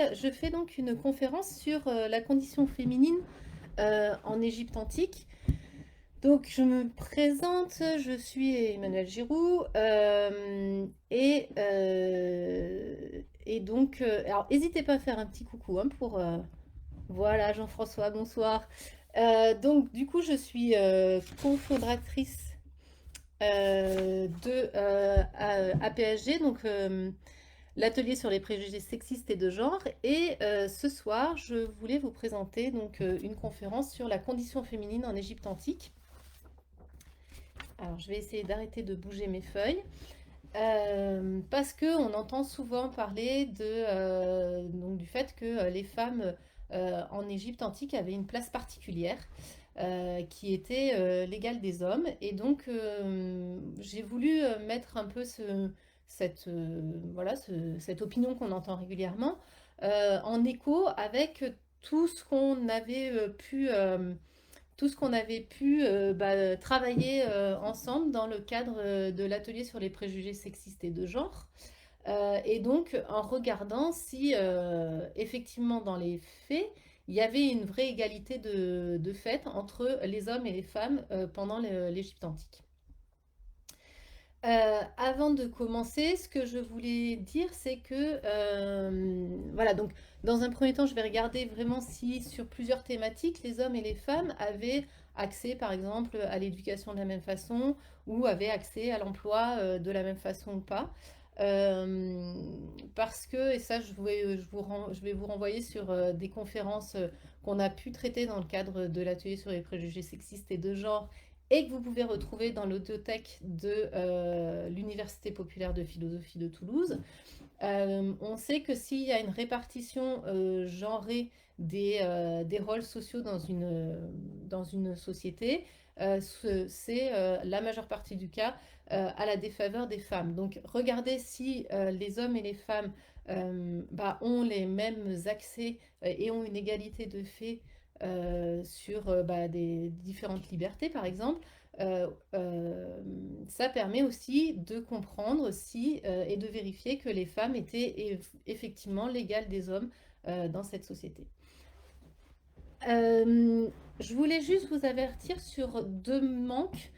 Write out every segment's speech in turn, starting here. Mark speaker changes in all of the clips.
Speaker 1: Je fais donc une conférence sur la condition féminine en Égypte antique. Donc je me présente, je suis Emmanuelle Giroux et donc alors n'hésitez pas à faire un petit coucou hein, pour voilà Jean-François, bonsoir. Donc du coup je suis cofondatrice de APSG, donc l'atelier sur les préjugés sexistes et de genre. Et ce soir, je voulais vous présenter donc une conférence sur la condition féminine en Égypte antique. Alors, je vais essayer d'arrêter de bouger mes feuilles. Parce qu'on entend souvent parler donc du fait que les femmes en Égypte antique avaient une place particulière qui était l'égale des hommes. Et donc, j'ai voulu mettre un peu cette opinion qu'on entend régulièrement en écho avec tout ce qu'on avait travailler ensemble dans le cadre de l'atelier sur les préjugés sexistes et de genre. Et donc, en regardant si effectivement dans les faits, il y avait une vraie égalité de fait entre les hommes et les femmes pendant l'Égypte antique. Avant de commencer, ce que je voulais dire, c'est que, voilà, donc dans un premier temps, je vais regarder vraiment si sur plusieurs thématiques, les hommes et les femmes avaient accès, par exemple, à l'éducation de la même façon ou avaient accès à l'emploi de la même façon ou pas. Euh, Parce que, et ça, je vais vous renvoyer sur des conférences qu'on a pu traiter dans le cadre de l'atelier sur les préjugés sexistes et de genre et que vous pouvez retrouver dans l'audiothèque de l'Université populaire de philosophie de Toulouse. On sait que s'il y a une répartition genrée des rôles sociaux dans une société, c'est la majeure partie du cas à la défaveur des femmes. Donc regardez si les hommes et les femmes ont les mêmes accès et ont une égalité de fait sur des différentes libertés, par exemple. Euh, euh, Ça permet aussi de comprendre si et de vérifier que les femmes étaient effectivement l'égale des hommes dans cette société. Euh, je voulais juste vous avertir sur deux manques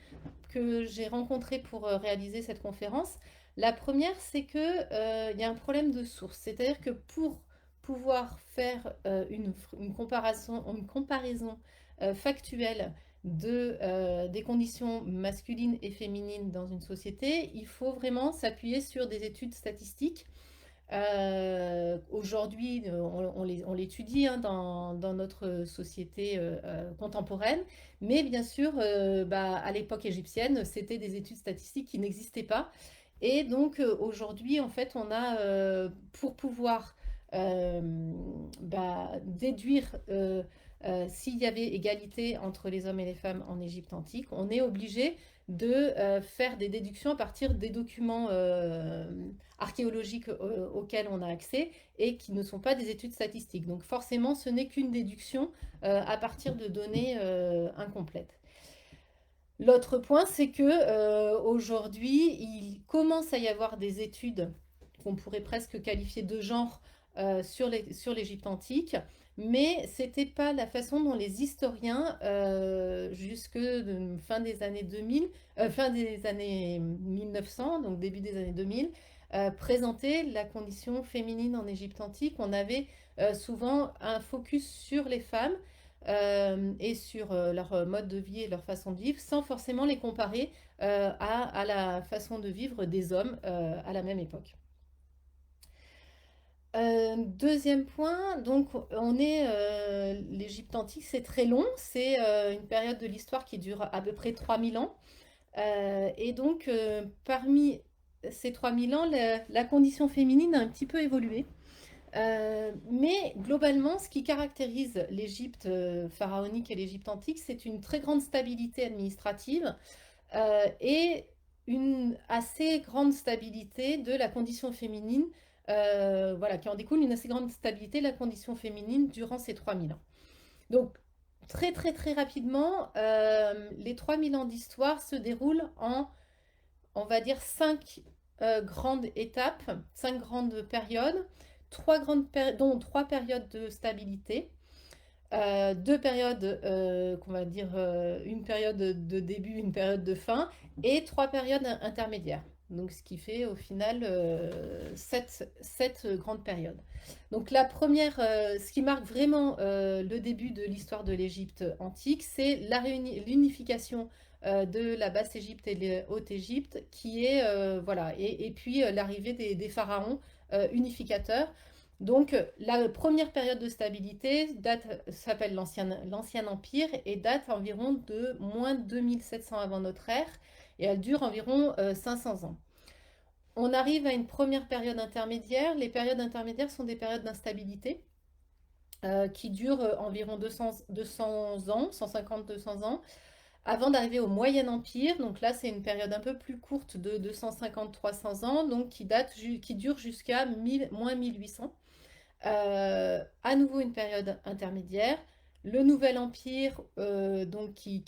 Speaker 1: que j'ai rencontrés pour réaliser cette conférence. La première, c'est que il y a un problème de source, c'est-à-dire que pour pouvoir faire une comparaison factuelle des conditions masculines et féminines dans une société, il faut vraiment s'appuyer sur des études statistiques. Aujourd'hui, on l'étudie hein, dans notre société contemporaine, mais bien sûr, à l'époque égyptienne, c'était des études statistiques qui n'existaient pas. Et donc aujourd'hui, en fait, on a, pour pouvoir déduire s'il y avait égalité entre les hommes et les femmes en Égypte antique, on est obligé de faire des déductions à partir des documents archéologiques auxquels on a accès et qui ne sont pas des études statistiques. Donc forcément, ce n'est qu'une déduction à partir de données incomplètes. L'autre point, c'est que aujourd'hui, il commence à y avoir des études qu'on pourrait presque qualifier de genre sur l'Égypte antique, mais c'était pas la façon dont les historiens, jusque fin des années 2000, fin des années 1900, donc début des années 2000, présentaient la condition féminine en Égypte antique. On avait souvent un focus sur les femmes et sur leur mode de vie et leur façon de vivre, sans forcément les comparer à la façon de vivre des hommes à la même époque. Deuxième point, donc on est l'Égypte antique, c'est très long, c'est une période de l'histoire qui dure à peu près 3000 ans. Et donc parmi ces 3000 ans, la condition féminine a un petit peu évolué. Mais globalement, ce qui caractérise l'Égypte pharaonique et l'Égypte antique, c'est une très grande stabilité administrative et une assez grande stabilité de la condition féminine, voilà, qui en découle une assez grande stabilité de la condition féminine durant ces 3000 ans. Donc, très très très rapidement, les 3000 ans d'histoire se déroulent en, on va dire, cinq grandes étapes, cinq grandes périodes, dont trois périodes de stabilité, deux périodes, qu'on va dire une période de début, une période de fin, et trois périodes intermédiaires. Donc, ce qui fait au final sept grandes périodes. Donc, la première, ce qui marque vraiment le début de l'histoire de l'Égypte antique, c'est l'unification de la Basse-Égypte et de Haute-Égypte, qui est, voilà, et puis l'arrivée des pharaons unificateurs. Donc, la première période de stabilité s'appelle l'Ancien Empire et date environ de moins 2700 avant notre ère et elle dure environ 500 ans. On arrive à une première période intermédiaire. Les périodes intermédiaires sont des périodes d'instabilité qui durent environ 200 ans, 150-200 ans, avant d'arriver au Moyen Empire. Donc là, c'est une période un peu plus courte de 250-300 ans, donc qui dure jusqu'à moins 1800. À nouveau une période intermédiaire, le Nouvel Empire donc qui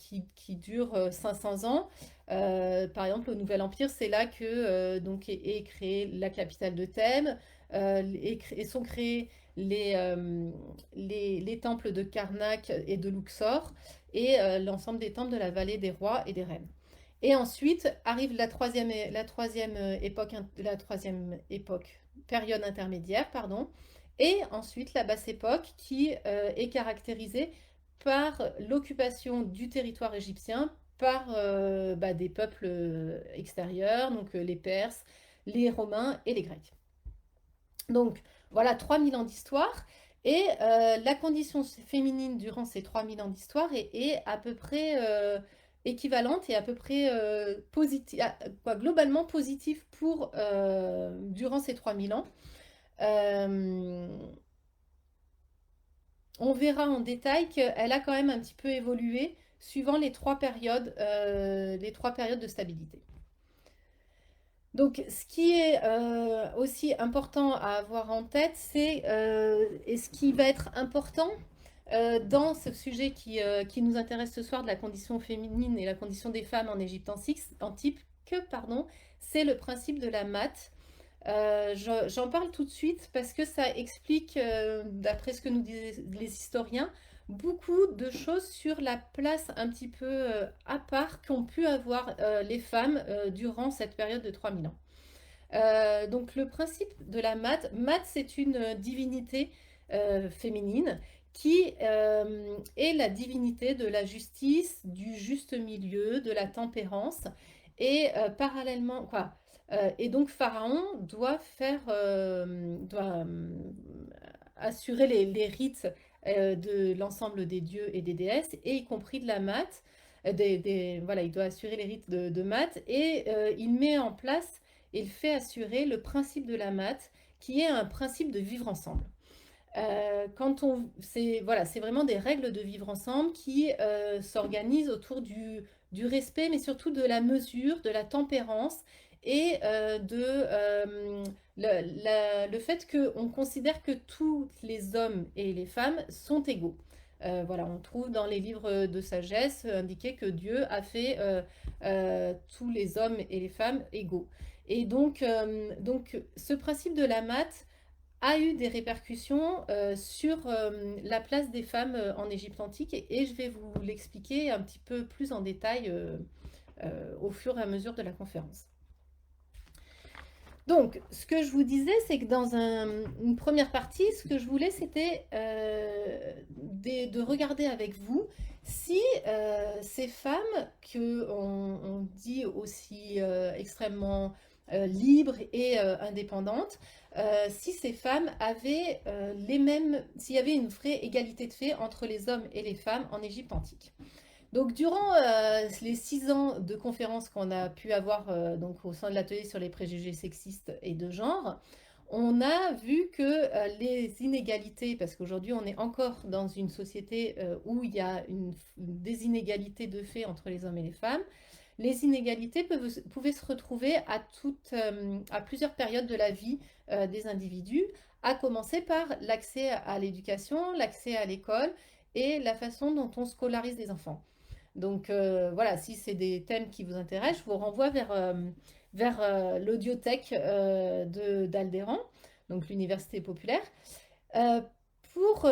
Speaker 1: dure 500 ans. Par exemple, le Nouvel Empire, c'est là que donc est créée la capitale de Thèbes et sont créés les temples de Karnak et de Luxor et l'ensemble des temples de la vallée des rois et des reines. Et ensuite arrive la troisième époque, période intermédiaire, pardon, et ensuite la basse époque qui est caractérisée par l'occupation du territoire égyptien par des peuples extérieurs, donc les Perses, les Romains et les Grecs. Donc voilà 3000 ans d'histoire. Et la condition féminine durant ces 3000 ans d'histoire est à peu près équivalente et à peu près globalement positive durant ces 3000 ans. Euh, on verra en détail qu'elle a quand même un petit peu évolué suivant les trois périodes de stabilité. Donc, ce qui est aussi important à avoir en tête, et ce qui va être important dans ce sujet qui nous intéresse ce soir de la condition féminine et la condition des femmes en Égypte antique, c'est le principe de la math. J'en parle tout de suite parce que ça explique, d'après ce que nous disent les historiens, beaucoup de choses sur la place un petit peu à part qu'ont pu avoir les femmes durant cette période de 3000 ans. Donc le principe de la Math c'est une divinité féminine qui est la divinité de la justice, du juste milieu, de la tempérance. Et parallèlement, quoi. Et donc Pharaon doit assurer les rites de l'ensemble des dieux et des déesses, et y compris de la Math. Voilà, il doit assurer les rites de Math, et il met en place, il fait assurer le principe de la Math, qui est un principe de vivre ensemble. C'est vraiment des règles de vivre ensemble qui s'organisent autour du respect, mais surtout de la mesure, de la tempérance et le fait qu'on considère que tous les hommes et les femmes sont égaux. Voilà, on trouve dans les livres de sagesse indiqué que Dieu a fait tous les hommes et les femmes égaux. Et donc ce principe de la math a eu des répercussions sur la place des femmes en Égypte antique, et je vais vous l'expliquer un petit peu plus en détail au fur et à mesure de la conférence. Donc, ce que je vous disais, c'est que dans une première partie, ce que je voulais, c'était de regarder avec vous si ces femmes qu'on dit aussi extrêmement libres et indépendantes, si ces femmes avaient s'il y avait une vraie égalité de fait entre les hommes et les femmes en Égypte antique. Donc, durant les 6 ans de conférences qu'on a pu avoir donc, au sein de l'atelier sur les préjugés sexistes et de genre, on a vu que les inégalités, parce qu'aujourd'hui on est encore dans une société où il y a des inégalités de fait entre les hommes et les femmes, les inégalités pouvaient se retrouver à plusieurs périodes de la vie des individus, à commencer par l'accès à l'éducation, l'accès à l'école et la façon dont on scolarise les enfants. Donc voilà, si c'est des thèmes qui vous intéressent, je vous renvoie vers l'audiothèque d'Aldéran, donc l'université populaire. Euh, pour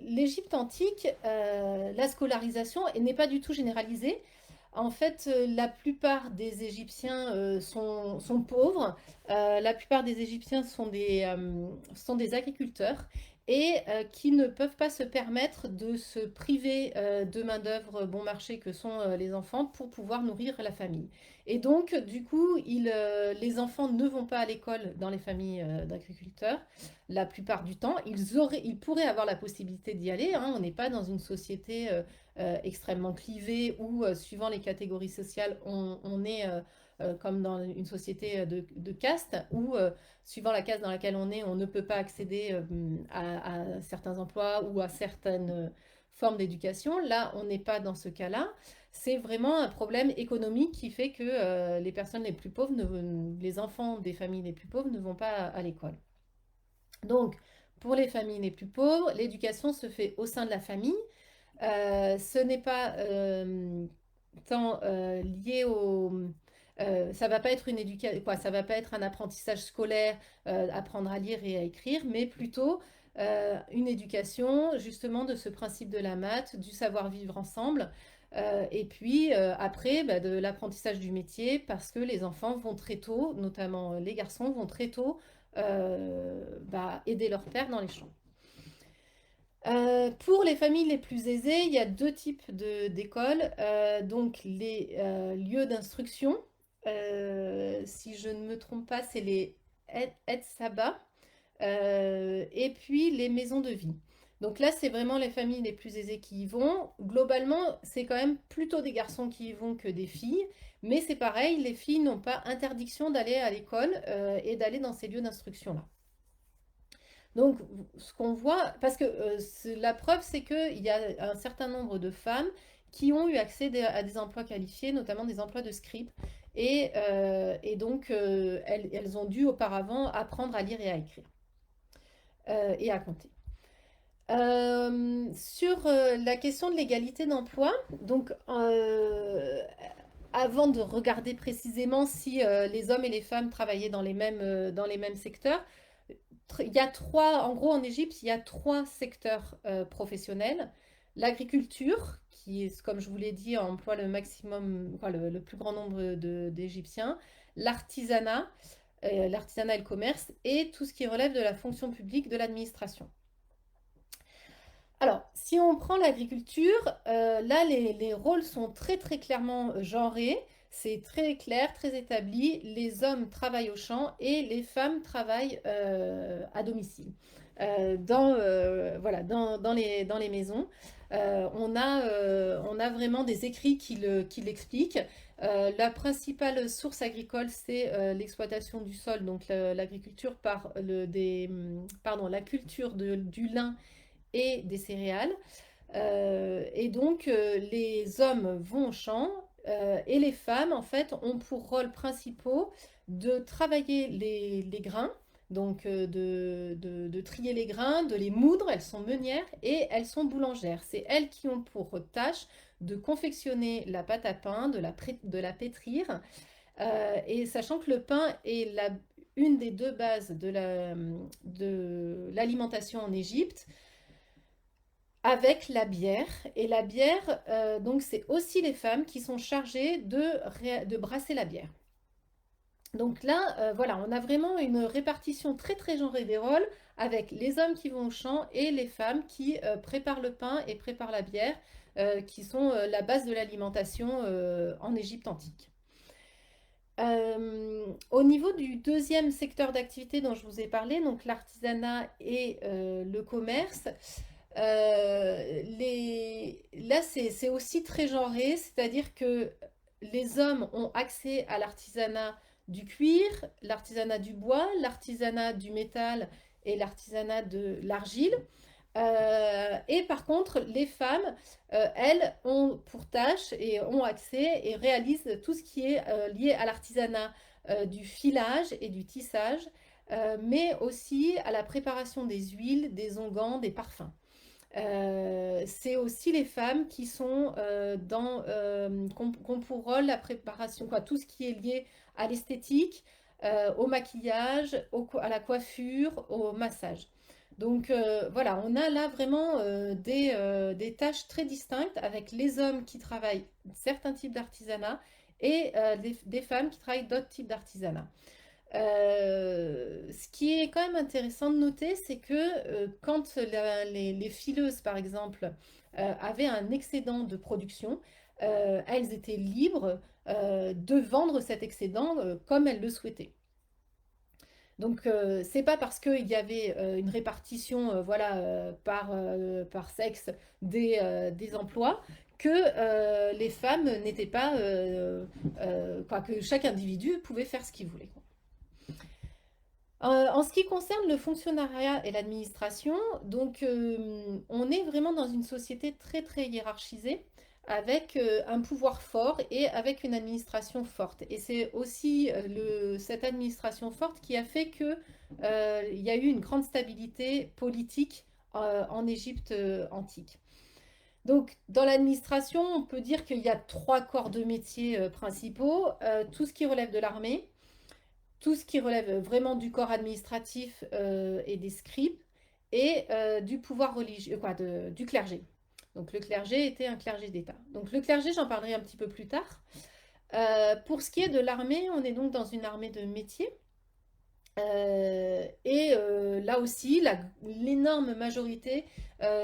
Speaker 1: l'Égypte antique, la scolarisation n'est pas du tout généralisée. En fait, la plupart des Égyptiens sont pauvres. La plupart des Égyptiens sont des agriculteurs et qui ne peuvent pas se permettre de se priver de main-d'œuvre bon marché que sont les enfants pour pouvoir nourrir la famille. Et donc, du coup, les enfants ne vont pas à l'école dans les familles d'agriculteurs la plupart du temps. Ils pourraient avoir la possibilité d'y aller, hein. On n'est pas dans une société extrêmement clivée où, suivant les catégories sociales, on est comme dans une société de caste, où, suivant la caste dans laquelle on ne peut pas accéder à certains emplois ou à certaines formes d'éducation. Là, on n'est pas dans ce cas-là. C'est vraiment un problème économique qui fait que les personnes les plus pauvres, les enfants des familles les plus pauvres ne vont pas à l'école. Donc, pour les familles les plus pauvres, l'éducation se fait au sein de la famille. Ce n'est pas tant lié au... ça va pas être une éducation, quoi, ça va pas être un apprentissage scolaire, apprendre à lire et à écrire, mais plutôt une éducation justement de ce principe de la maths, du savoir-vivre ensemble, et puis après bah, de l'apprentissage du métier, parce que les enfants vont très tôt, notamment les garçons vont très tôt bah, aider leur père dans les champs. Pour les familles les plus aisées, il y a deux types d'écoles. Donc les lieux d'instruction, si je ne me trompe pas, c'est les Saba, et puis les maisons de vie. Donc là, c'est vraiment les familles les plus aisées qui y vont. Globalement, c'est quand même plutôt des garçons qui y vont que des filles. Mais c'est pareil, les filles n'ont pas interdiction d'aller à l'école et d'aller dans ces lieux d'instruction-là. Donc, ce qu'on voit, parce que la preuve, c'est qu'il y a un certain nombre de femmes qui ont eu accès à des emplois qualifiés, notamment des emplois de scribe. Et donc, elles ont dû auparavant apprendre à lire et à écrire et à compter. Sur la question de l'égalité d'emploi, donc avant de regarder précisément si les hommes et les femmes travaillaient dans les mêmes secteurs, il y a trois, en gros en Égypte, il y a trois secteurs professionnels. L'agriculture, qui est, comme je vous l'ai dit, emploie le maximum, quoi, le plus grand nombre d'Égyptiens. L'artisanat, l'artisanat et le commerce, et tout ce qui relève de la fonction publique, de l'administration. Alors, si on prend l'agriculture, là, les rôles sont très très clairement genrés. C'est très clair, très établi. Les hommes travaillent au champ et les femmes travaillent à domicile. Voilà, dans les maisons. On a vraiment des écrits qui l'expliquent. La principale source agricole, c'est l'exploitation du sol, donc l'agriculture par pardon, la culture du lin et des céréales. Et donc, les hommes vont au champ et les femmes, en fait, ont pour rôle principaux de travailler les grains, donc de trier les grains, de les moudre. Elles sont meunières et elles sont boulangères. C'est elles qui ont pour tâche de confectionner la pâte à pain, de la pétrir. Et sachant que le pain est une des deux bases de l'alimentation en Égypte, avec la bière. Et la bière, donc c'est aussi les femmes qui sont chargées de brasser la bière. Donc là, voilà, on a vraiment une répartition très très genrée des rôles avec les hommes qui vont au champ et les femmes qui préparent le pain et préparent la bière, qui sont la base de l'alimentation en Égypte antique. Au niveau du deuxième secteur d'activité dont je vous ai parlé, donc l'artisanat et le commerce, là, c'est aussi très genré, c'est-à-dire que les hommes ont accès à l'artisanat du cuir, l'artisanat du bois, l'artisanat du métal et l'artisanat de l'argile. Et par contre, les femmes, elles, ont pour tâche et ont accès et réalisent tout ce qui est lié à l'artisanat du filage et du tissage, mais aussi à la préparation des huiles, des onguents, des parfums. C'est aussi les femmes qui sont qu'ont pour rôle la préparation, quoi, tout ce qui est lié à l'esthétique, au maquillage, à la coiffure, au massage. Donc voilà, on a là vraiment des tâches très distinctes avec les hommes qui travaillent certains types d'artisanat et des femmes qui travaillent d'autres types d'artisanat. Ce qui est quand même intéressant de noter, c'est que quand les fileuses, par exemple, avaient un excédent de production, elles étaient libres de vendre cet excédent comme elles le souhaitaient. Donc, c'est pas parce qu'il y avait une répartition voilà, par sexe des emplois que les femmes n'étaient pas, quoi, que chaque individu pouvait faire ce qu'il voulait. En ce qui concerne le fonctionnariat et l'administration, donc on est vraiment dans une société très très hiérarchisée avec un pouvoir fort et avec une administration forte. Et c'est aussi cette administration forte qui a fait que il y a eu une grande stabilité politique en Égypte antique. Donc, dans l'administration, on peut dire qu'il y a trois corps de métiers principaux. Tout ce qui relève de l'armée, tout ce qui relève vraiment du corps administratif et des scribes, et du pouvoir religieux, quoi, du clergé. Donc le clergé était un clergé d'État. Donc le clergé, j'en parlerai un petit peu plus tard. Pour ce qui est de l'armée, on est donc dans une armée de métier. Là aussi, l'énorme majorité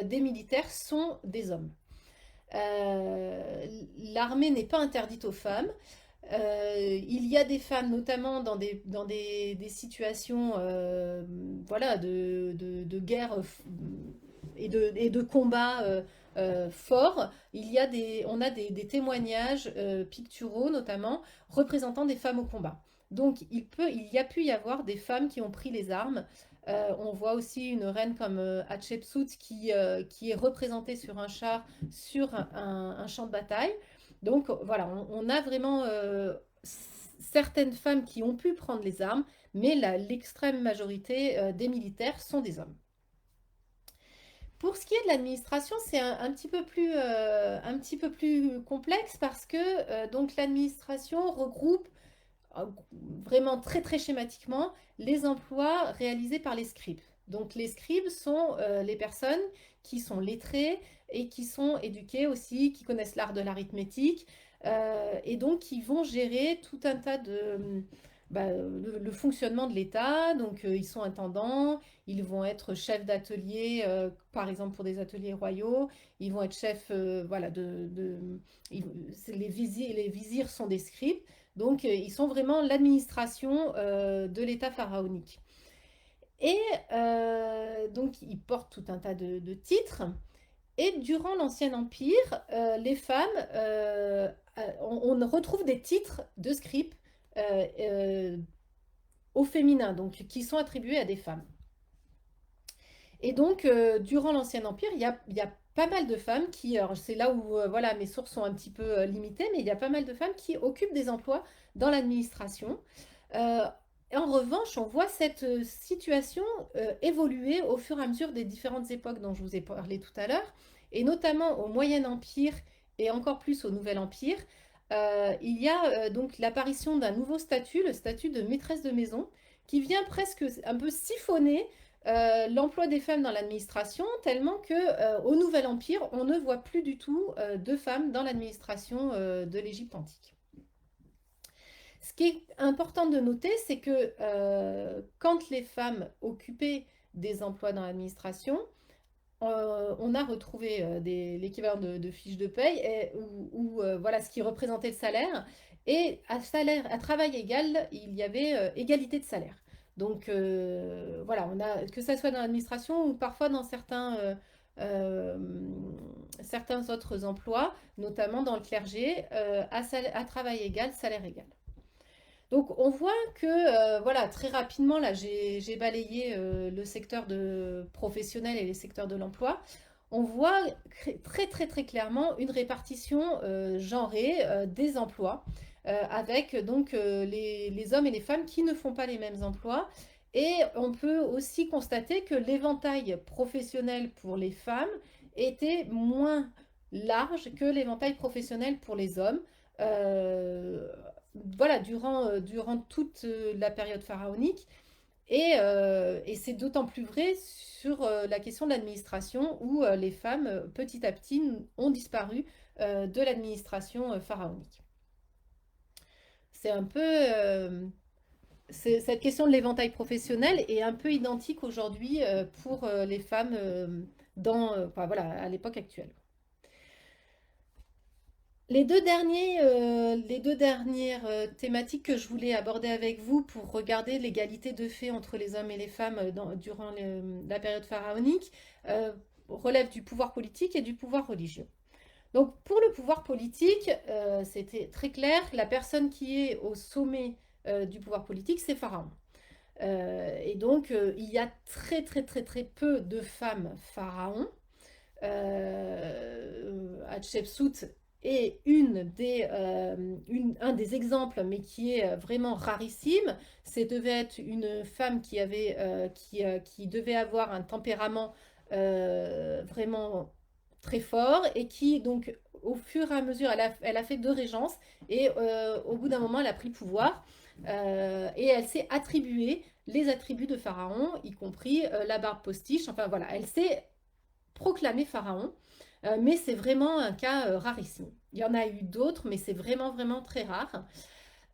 Speaker 1: des militaires sont des hommes. L'armée n'est pas interdite aux femmes. Il y a des femmes, notamment dans des situations voilà, de guerre et de combat forts. On a des témoignages picturaux, notamment, représentant des femmes au combat. Donc, il y a pu y avoir des femmes qui ont pris les armes. On voit aussi une reine comme Hatshepsut qui est représentée sur un char, sur un champ de bataille. Donc voilà, on a vraiment certaines femmes qui ont pu prendre les armes, mais l'extrême majorité des militaires sont des hommes. Pour ce qui est de l'administration, c'est un petit peu plus complexe parce que donc l'administration regroupe euh, vraiment très très schématiquement les emplois réalisés par les scribes. Donc les scribes sont les personnes qui sont lettrées et qui sont éduquées aussi, qui connaissent l'art de l'arithmétique et donc qui vont gérer tout un tas de le fonctionnement de l'État. Donc ils sont intendants, ils vont être chefs d'atelier, par exemple pour des ateliers royaux, ils vont être chefs, voilà, les vizirs sont des scribes. Donc, ils sont vraiment l'administration de l'État pharaonique. Et donc, ils portent tout un tas de titres. Et durant l'Ancien Empire, les femmes, on retrouve des titres de scribes euh, au féminin, donc qui sont attribués à des femmes. Et donc, durant l'Ancien Empire, il y a pas mal de femmes qui, alors c'est là où voilà, mes sources sont un petit peu limitées, mais il y a pas mal de femmes qui occupent des emplois dans l'administration. Euh, et en revanche, on voit cette situation évoluer au fur et à mesure des différentes époques dont je vous ai parlé tout à l'heure, et notamment au Moyen Empire et encore plus au Nouvel Empire. Il y a donc l'apparition d'un nouveau statut, le statut de maîtresse de maison, qui vient presque un peu siphonner l'emploi des femmes dans l'administration, tellement que au Nouvel Empire, on ne voit plus du tout de femmes dans l'administration de l'Égypte antique. Ce qui est important de noter, c'est que quand les femmes occupaient des emplois dans l'administration, on a retrouvé l'équivalent de fiches de paye où, voilà ce qui représentait le salaire. Et à travail égal, il y avait égalité de salaire. Donc voilà, que ça soit dans l'administration ou parfois dans euh, certains autres emplois, notamment dans le clergé, à travail égal, salaire égal. Donc on voit que voilà, très rapidement, là j'ai balayé le secteur professionnel et les secteurs de l'emploi. On voit très très très clairement une répartition genrée des emplois avec donc les hommes et les femmes qui ne font pas les mêmes emplois. Et on peut aussi constater que l'éventail professionnel pour les femmes était moins large que l'éventail professionnel pour les hommes. Euh, voilà, durant toute la période pharaonique. Et c'est d'autant plus vrai sur la question de l'administration où les femmes, petit à petit, ont disparu de l'administration pharaonique. C'est un peu... cette question de l'éventail professionnel est un peu identique aujourd'hui pour les femmes enfin, voilà, à l'époque actuelle. Les deux dernières thématiques que je voulais aborder avec vous pour regarder l'égalité de fait entre les hommes et les femmes durant la période pharaonique relèvent du pouvoir politique et du pouvoir religieux. Donc pour le pouvoir politique, c'était très clair, la personne qui est au sommet du pouvoir politique, c'est Pharaon. Et donc il y a très très très très peu de femmes pharaons. Hatshepsut est un des exemples, mais qui est vraiment rarissime. C'est devait être une femme qui devait avoir un tempérament vraiment très fort et qui, donc, au fur et à mesure, elle a fait deux régences et au bout d'un moment, elle a pris le pouvoir et elle s'est attribué les attributs de Pharaon, y compris la barbe postiche. Enfin voilà, elle s'est proclamé pharaon, mais c'est vraiment un cas rarissime. Il y en a eu d'autres, mais c'est vraiment, vraiment très rare.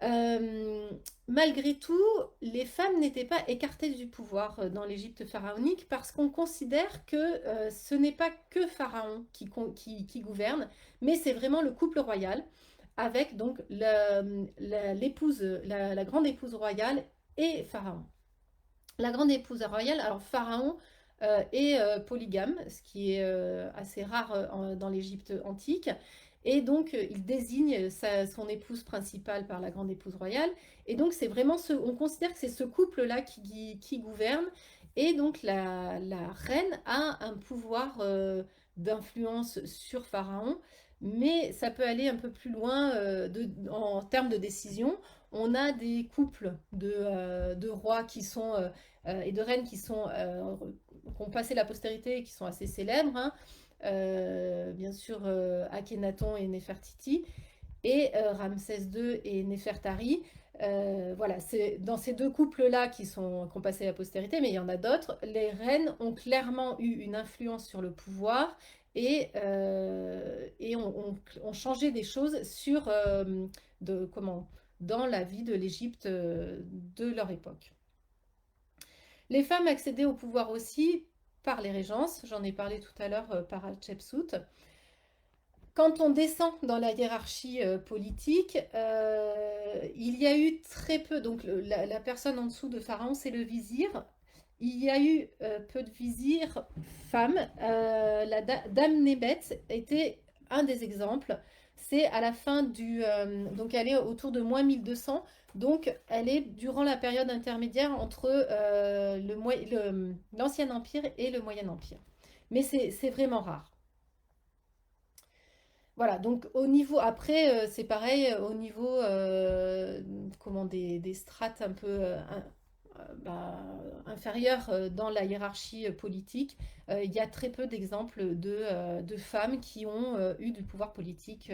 Speaker 1: Euh, Malgré tout, les femmes n'étaient pas écartées du pouvoir dans l'Égypte pharaonique parce qu'on considère que ce n'est pas que Pharaon qui gouverne, mais c'est vraiment le couple royal avec donc la grande épouse royale et Pharaon. La grande épouse royale, alors Pharaon est polygame, ce qui est assez rare dans l'Égypte antique. Et donc, il désigne son épouse principale par la grande épouse royale. Et donc, c'est vraiment on considère que c'est ce couple-là qui gouverne. Et donc, la reine a un pouvoir d'influence sur Pharaon, mais ça peut aller un peu plus loin en termes de décision. On a des couples de rois qui sont et de reines qui ont passé la postérité et qui sont assez célèbres. Hein. Bien sûr, Akhenaton et Néfertiti, et Ramsès II et Néfertari. Voilà, c'est dans ces deux couples-là qui ont passé la postérité, mais il y en a d'autres. Les reines ont clairement eu une influence sur le pouvoir et ont changé des choses dans la vie de l'Égypte de leur époque. Les femmes accédaient au pouvoir aussi par les régences, j'en ai parlé tout à l'heure par Hatshepsut. Quand on descend dans la hiérarchie politique, il y a eu très peu, donc la personne en dessous de Pharaon, c'est le vizir. Il y a eu peu de vizirs femmes. Dame Nebet était un des exemples. C'est à la fin donc elle est autour de moins 1200. Donc elle est durant la période intermédiaire entre l'Ancien Empire et le Moyen Empire. Mais c'est vraiment rare. Voilà, donc au niveau, après, c'est pareil, au niveau des strates un peu inférieures dans la hiérarchie politique, il y a très peu d'exemples de femmes qui ont eu du pouvoir politique,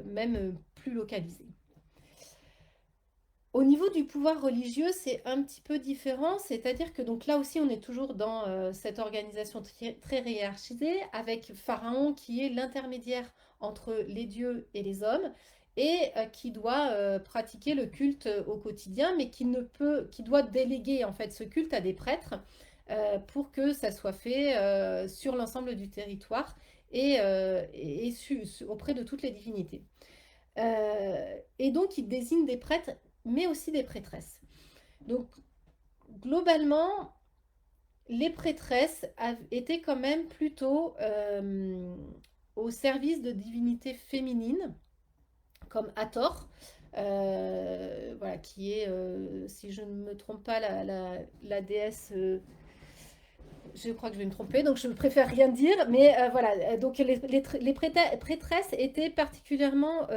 Speaker 1: même plus localisé. Au niveau du pouvoir religieux, c'est un petit peu différent, c'est-à-dire que donc là aussi on est toujours dans cette organisation très hiérarchisée avec Pharaon qui est l'intermédiaire entre les dieux et les hommes et qui doit pratiquer le culte au quotidien, mais qui doit déléguer en fait ce culte à des prêtres pour que ça soit fait sur l'ensemble du territoire et auprès de toutes les divinités. Et donc il désigne des prêtres mais aussi des prêtresses. Donc, globalement, les prêtresses étaient quand même plutôt au service de divinités féminines, comme Hathor, voilà, qui est, si je ne me trompe pas, la déesse je crois que je vais me tromper, donc je préfère rien dire, mais voilà, donc les prêtresses étaient particulièrement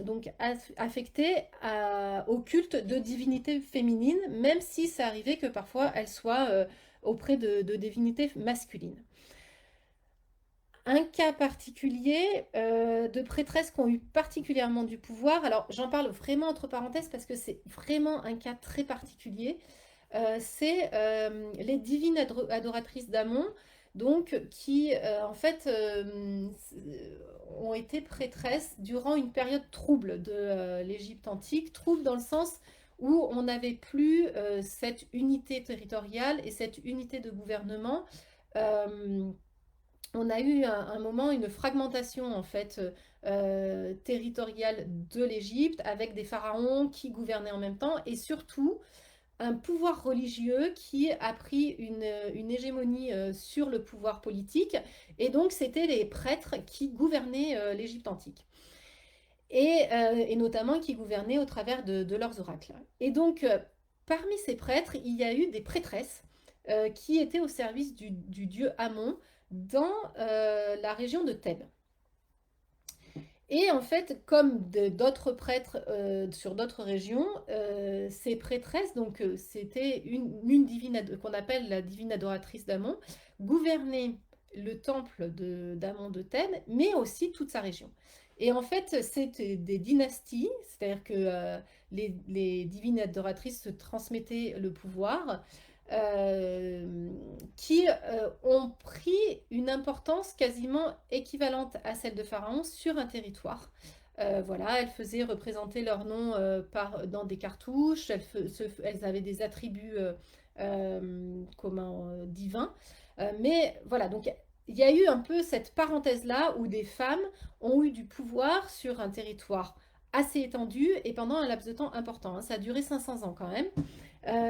Speaker 1: donc affectées au culte de divinités féminines, même si ça arrivait que parfois elles soient auprès de divinités masculines. un cas particulier de prêtresses qui ont eu particulièrement du pouvoir. Alors, j'en parle vraiment entre parenthèses parce que c'est vraiment un cas très particulier. C'est les divines adoratrices d'Amon, donc qui en fait ont été prêtresses durant une période trouble de l'Égypte antique, trouble dans le sens où on n'avait plus cette unité territoriale et cette unité de gouvernement. Euh, on a eu un moment une fragmentation en fait territoriale de l'Égypte avec des pharaons qui gouvernaient en même temps et surtout un pouvoir religieux qui a pris une hégémonie sur le pouvoir politique et donc c'était les prêtres qui gouvernaient l'Égypte antique et notamment qui gouvernaient au travers de leurs oracles. Et donc parmi ces prêtres, il y a eu des prêtresses qui étaient au service du dieu Amon dans la région de Thèbes. Et en fait, comme d'autres prêtres sur d'autres régions, ces prêtresses, donc c'était une divine qu'on appelle la divine adoratrice d'Amon, gouvernaient le temple d'Amon de Thèbes, mais aussi toute sa région. Et en fait, c'était des dynasties, c'est-à-dire que les divines adoratrices se transmettaient le pouvoir qui ont pris une importance quasiment équivalente à celle de Pharaon sur un territoire. Voilà, elles faisaient représenter leur nom dans des cartouches, elles avaient des attributs divins. Mais voilà, donc il y a eu un peu cette parenthèse-là où des femmes ont eu du pouvoir sur un territoire assez étendu et pendant un laps de temps important, hein. Ça a duré 500 ans quand même.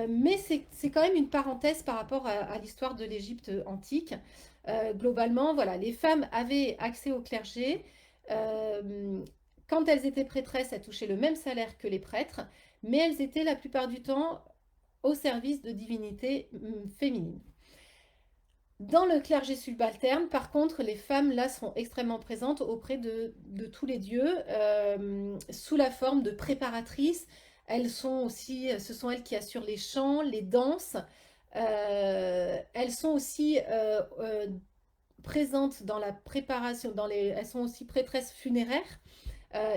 Speaker 1: Mais c'est quand même une parenthèse par rapport à l'histoire de l'Égypte antique. Globalement, voilà, les femmes avaient accès au clergé. Quand elles étaient prêtresses, elles touchaient le même salaire que les prêtres, mais elles étaient la plupart du temps au service de divinités féminines. Dans le clergé subalterne, par contre, les femmes là sont extrêmement présentes auprès de tous les dieux, sous la forme de préparatrices. Elles sont aussi, ce sont elles qui assurent les chants, les danses. Elles sont aussi présentes dans la préparation, elles sont aussi prêtresses funéraires.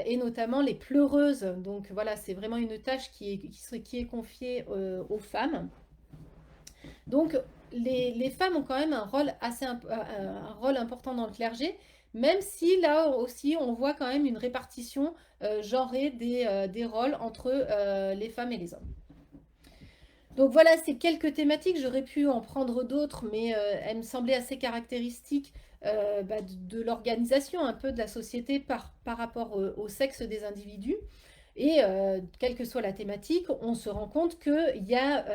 Speaker 1: Et notamment les pleureuses. Donc voilà, c'est vraiment une tâche qui est confiée aux femmes. Donc, les femmes ont quand même un rôle un rôle important dans le clergé, même si là aussi on voit quand même une répartition genrée des rôles entre les femmes et les hommes. Donc voilà, ces quelques thématiques, j'aurais pu en prendre d'autres, mais elles me semblaient assez caractéristiques de l'organisation un peu de la société par rapport au sexe des individus. Et quelle que soit la thématique, on se rend compte qu'il y a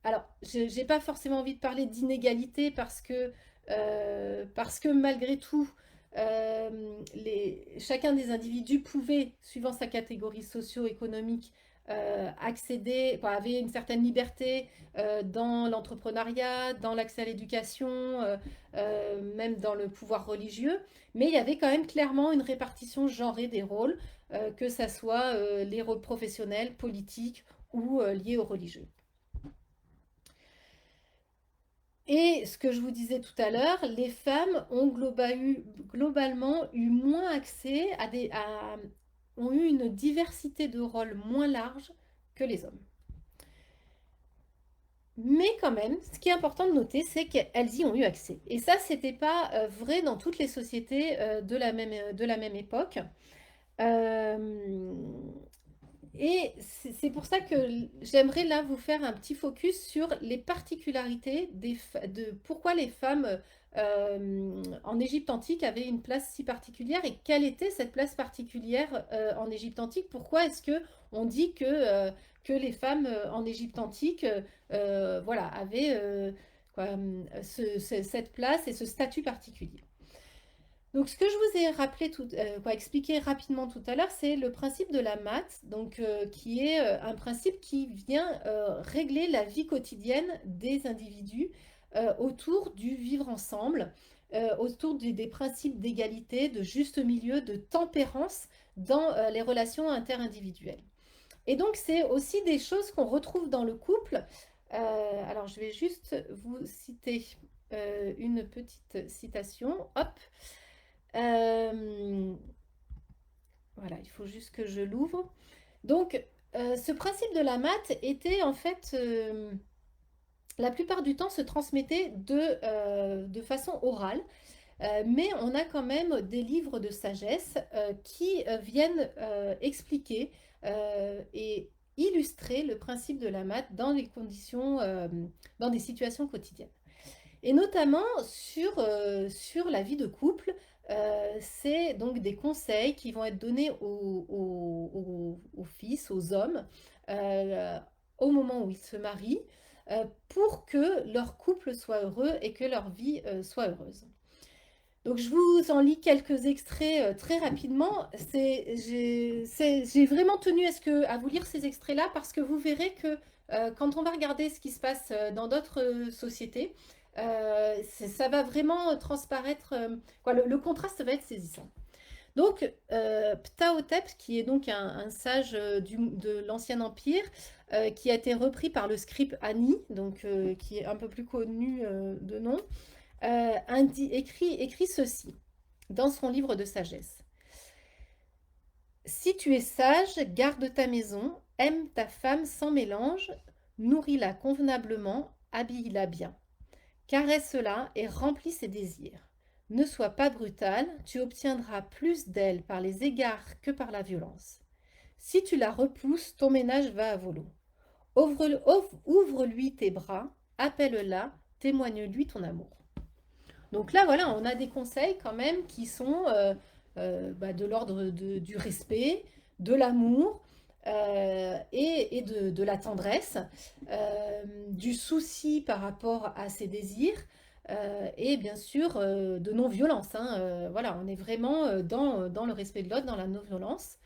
Speaker 1: alors, je n'ai pas forcément envie de parler d'inégalité parce que malgré tout, chacun des individus pouvait, suivant sa catégorie socio-économique, accéder, enfin, avait une certaine liberté dans l'entrepreneuriat, dans l'accès à l'éducation, même dans le pouvoir religieux. Mais il y avait quand même clairement une répartition genrée des rôles, que ce soit les rôles professionnels, politiques ou liés aux religieux. Et ce que je vous disais tout à l'heure, les femmes ont globalement eu moins accès ont eu une diversité de rôles moins large que les hommes. Mais quand même, ce qui est important de noter, c'est qu'elles y ont eu accès. Et ça, c'était pas vrai dans toutes les sociétés de la même époque. Euh, et c'est pour ça que j'aimerais là vous faire un petit focus sur les particularités de pourquoi les femmes en Égypte antique avaient une place si particulière et quelle était cette place particulière en Égypte antique. Pourquoi est-ce que on dit que les femmes en Égypte antique voilà, avaient cette place et ce statut particulier. Donc, ce que je vous ai expliqué rapidement tout à l'heure, c'est le principe de la maths, donc, qui est un principe qui vient régler la vie quotidienne des individus autour du vivre ensemble, autour des principes d'égalité, de juste milieu, de tempérance dans les relations interindividuelles. Et donc, c'est aussi des choses qu'on retrouve dans le couple. Alors, je vais juste vous citer une petite citation. Hop. Euh, voilà, il faut juste que je l'ouvre. Donc, ce principe de la maths était en fait, la plupart du temps, se transmettait de façon orale. Mais on a quand même des livres de sagesse qui viennent expliquer et illustrer le principe de la maths dans les conditions, dans des situations quotidiennes. Et notamment sur la vie de couple, c'est donc des conseils qui vont être donnés aux fils, aux hommes, euh, au moment où ils se marient, pour que leur couple soit heureux et que leur vie soit heureuse. Donc, je vous en lis quelques extraits très rapidement. J'ai vraiment tenu à vous lire ces extraits-là parce que vous verrez que quand on va regarder ce qui se passe dans d'autres sociétés, ça va vraiment transparaître, quoi, le contraste va être saisissant. Donc, Ptahhotep, qui est donc un sage de l'Ancien Empire, qui a été repris par le scribe Ani, donc, qui est un peu plus connu de nom, écrit ceci dans son livre de sagesse. Si tu es sage, garde ta maison, aime ta femme sans mélange, nourris-la convenablement, habille-la bien. Caresse-la et remplis ses désirs. Ne sois pas brutal, tu obtiendras plus d'elle par les égards que par la violence. Si tu la repousses, ton ménage va à volo. Ouvre-lui tes bras, appelle-la, témoigne-lui ton amour. Donc là, voilà, on a des conseils quand même qui sont de l'ordre du respect, de l'amour et de la tendresse, du souci par rapport à ses désirs et bien sûr de non-violence, hein. Voilà, on est vraiment dans le respect de l'autre, dans la non-violence.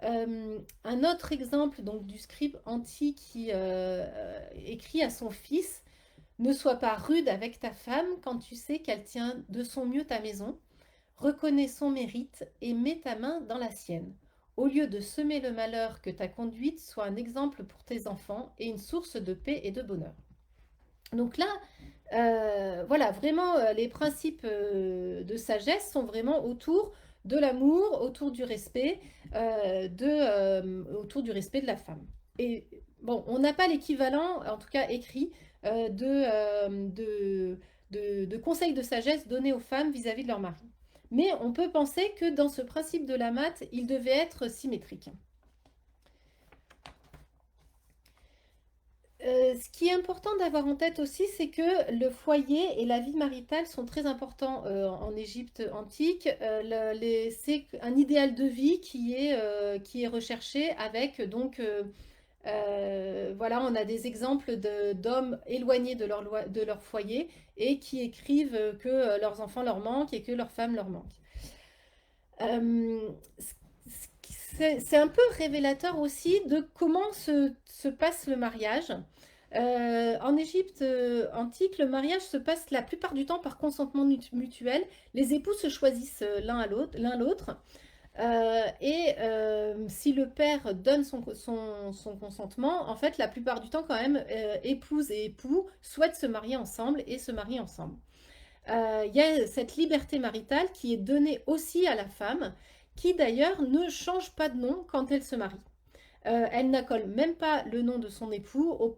Speaker 1: Un autre exemple donc, du scribe antique qui écrit à son fils: ne sois pas rude avec ta femme quand tu sais qu'elle tient de son mieux ta maison. Reconnais son mérite et mets ta main dans la sienne. Au lieu de semer le malheur, que ta conduite soit un exemple pour tes enfants et une source de paix et de bonheur. Donc là, voilà, vraiment, les principes de sagesse sont vraiment autour de l'amour, autour du respect, autour du respect de la femme. Et bon, on n'a pas l'équivalent, en tout cas écrit, de conseils de sagesse donnés aux femmes vis-à-vis de leur mari. Mais on peut penser que dans ce principe de la maths, il devait être symétrique. Ce qui est important d'avoir en tête aussi, c'est que le foyer et la vie maritale sont très importants en Égypte antique. C'est un idéal de vie qui est recherché avec donc voilà, on a des exemples d'hommes éloignés de leur foyer et qui écrivent que leurs enfants leur manquent et que leurs femmes leur manquent. Euh, c'est un peu révélateur aussi de comment se passe le mariage. En Égypte antique, le mariage se passe la plupart du temps par consentement mutuel. Les époux se choisissent l'un l'autre. Si le père donne son consentement, en fait, la plupart du temps, quand même, épouse et époux souhaitent se marier ensemble et se marient ensemble. Il y a cette liberté maritale qui est donnée aussi à la femme, qui d'ailleurs ne change pas de nom quand elle se marie. Elle n'accole même pas le nom de son époux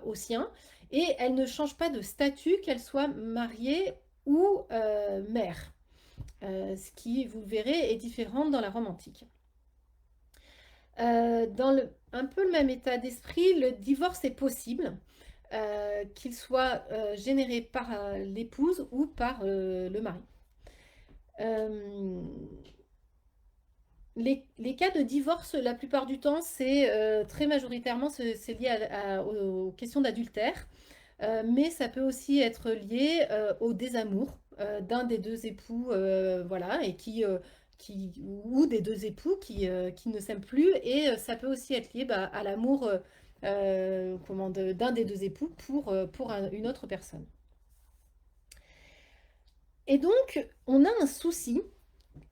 Speaker 1: au sien et elle ne change pas de statut, qu'elle soit mariée ou mère. Ce qui, vous le verrez, est différent dans la Rome antique. Dans un peu le même état d'esprit, le divorce est possible, qu'il soit généré par l'épouse ou par le mari. Les cas de divorce, la plupart du temps, c'est très majoritairement c'est lié aux questions d'adultère, mais ça peut aussi être lié au désamour d'un des deux époux, voilà, ou des deux époux qui ne s'aiment plus, et ça peut aussi être lié à l'amour d'un des deux époux pour une autre personne. Et donc, on a un souci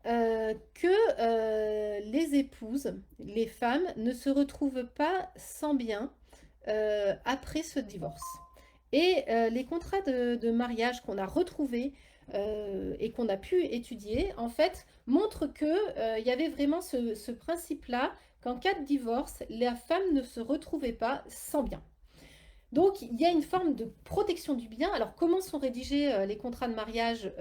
Speaker 1: que les épouses, les femmes, ne se retrouvent pas sans bien après ce divorce. Et les contrats de mariage qu'on a retrouvés et qu'on a pu étudier, en fait, montrent qu'il y avait vraiment ce principe-là, qu'en cas de divorce, la femme ne se retrouvait pas sans bien. Donc, il y a une forme de protection du bien. Alors, comment sont rédigés les contrats de mariage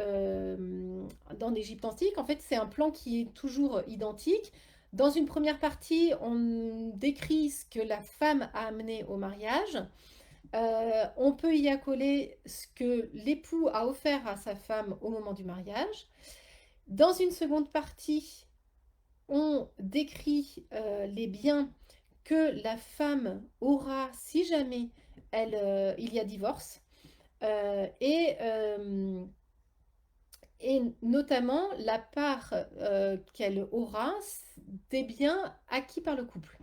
Speaker 1: dans l'Égypte antique? En fait, c'est un plan qui est toujours identique. Dans une première partie, on décrit ce que la femme a amené au mariage. On peut y accoler ce que l'époux a offert à sa femme au moment du mariage. Dans une seconde partie, on décrit les biens que la femme aura si jamais il y a divorce. Euh, et, euh, et notamment la part qu'elle aura des biens acquis par le couple.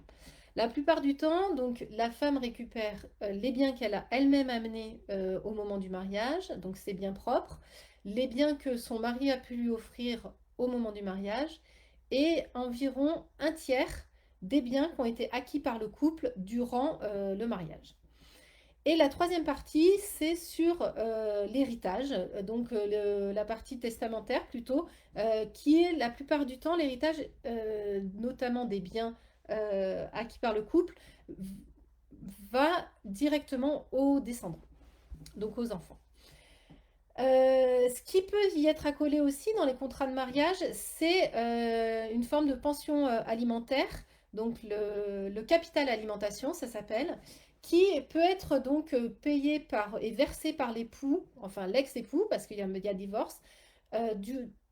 Speaker 1: La plupart du temps, donc, la femme récupère les biens qu'elle a elle-même amenés au moment du mariage, donc ses biens propres, les biens que son mari a pu lui offrir au moment du mariage, et environ un tiers des biens qui ont été acquis par le couple durant le mariage. Et la troisième partie, c'est sur l'héritage, donc la partie testamentaire plutôt, qui est la plupart du temps l'héritage, notamment des biens acquis par le couple, va directement aux descendants, donc aux enfants. Ce qui peut y être accolé aussi dans les contrats de mariage, c'est une forme de pension alimentaire, donc le capital alimentation, ça s'appelle, qui peut être donc payé par et versé par l'époux, enfin l'ex-époux, parce qu'il y a divorce,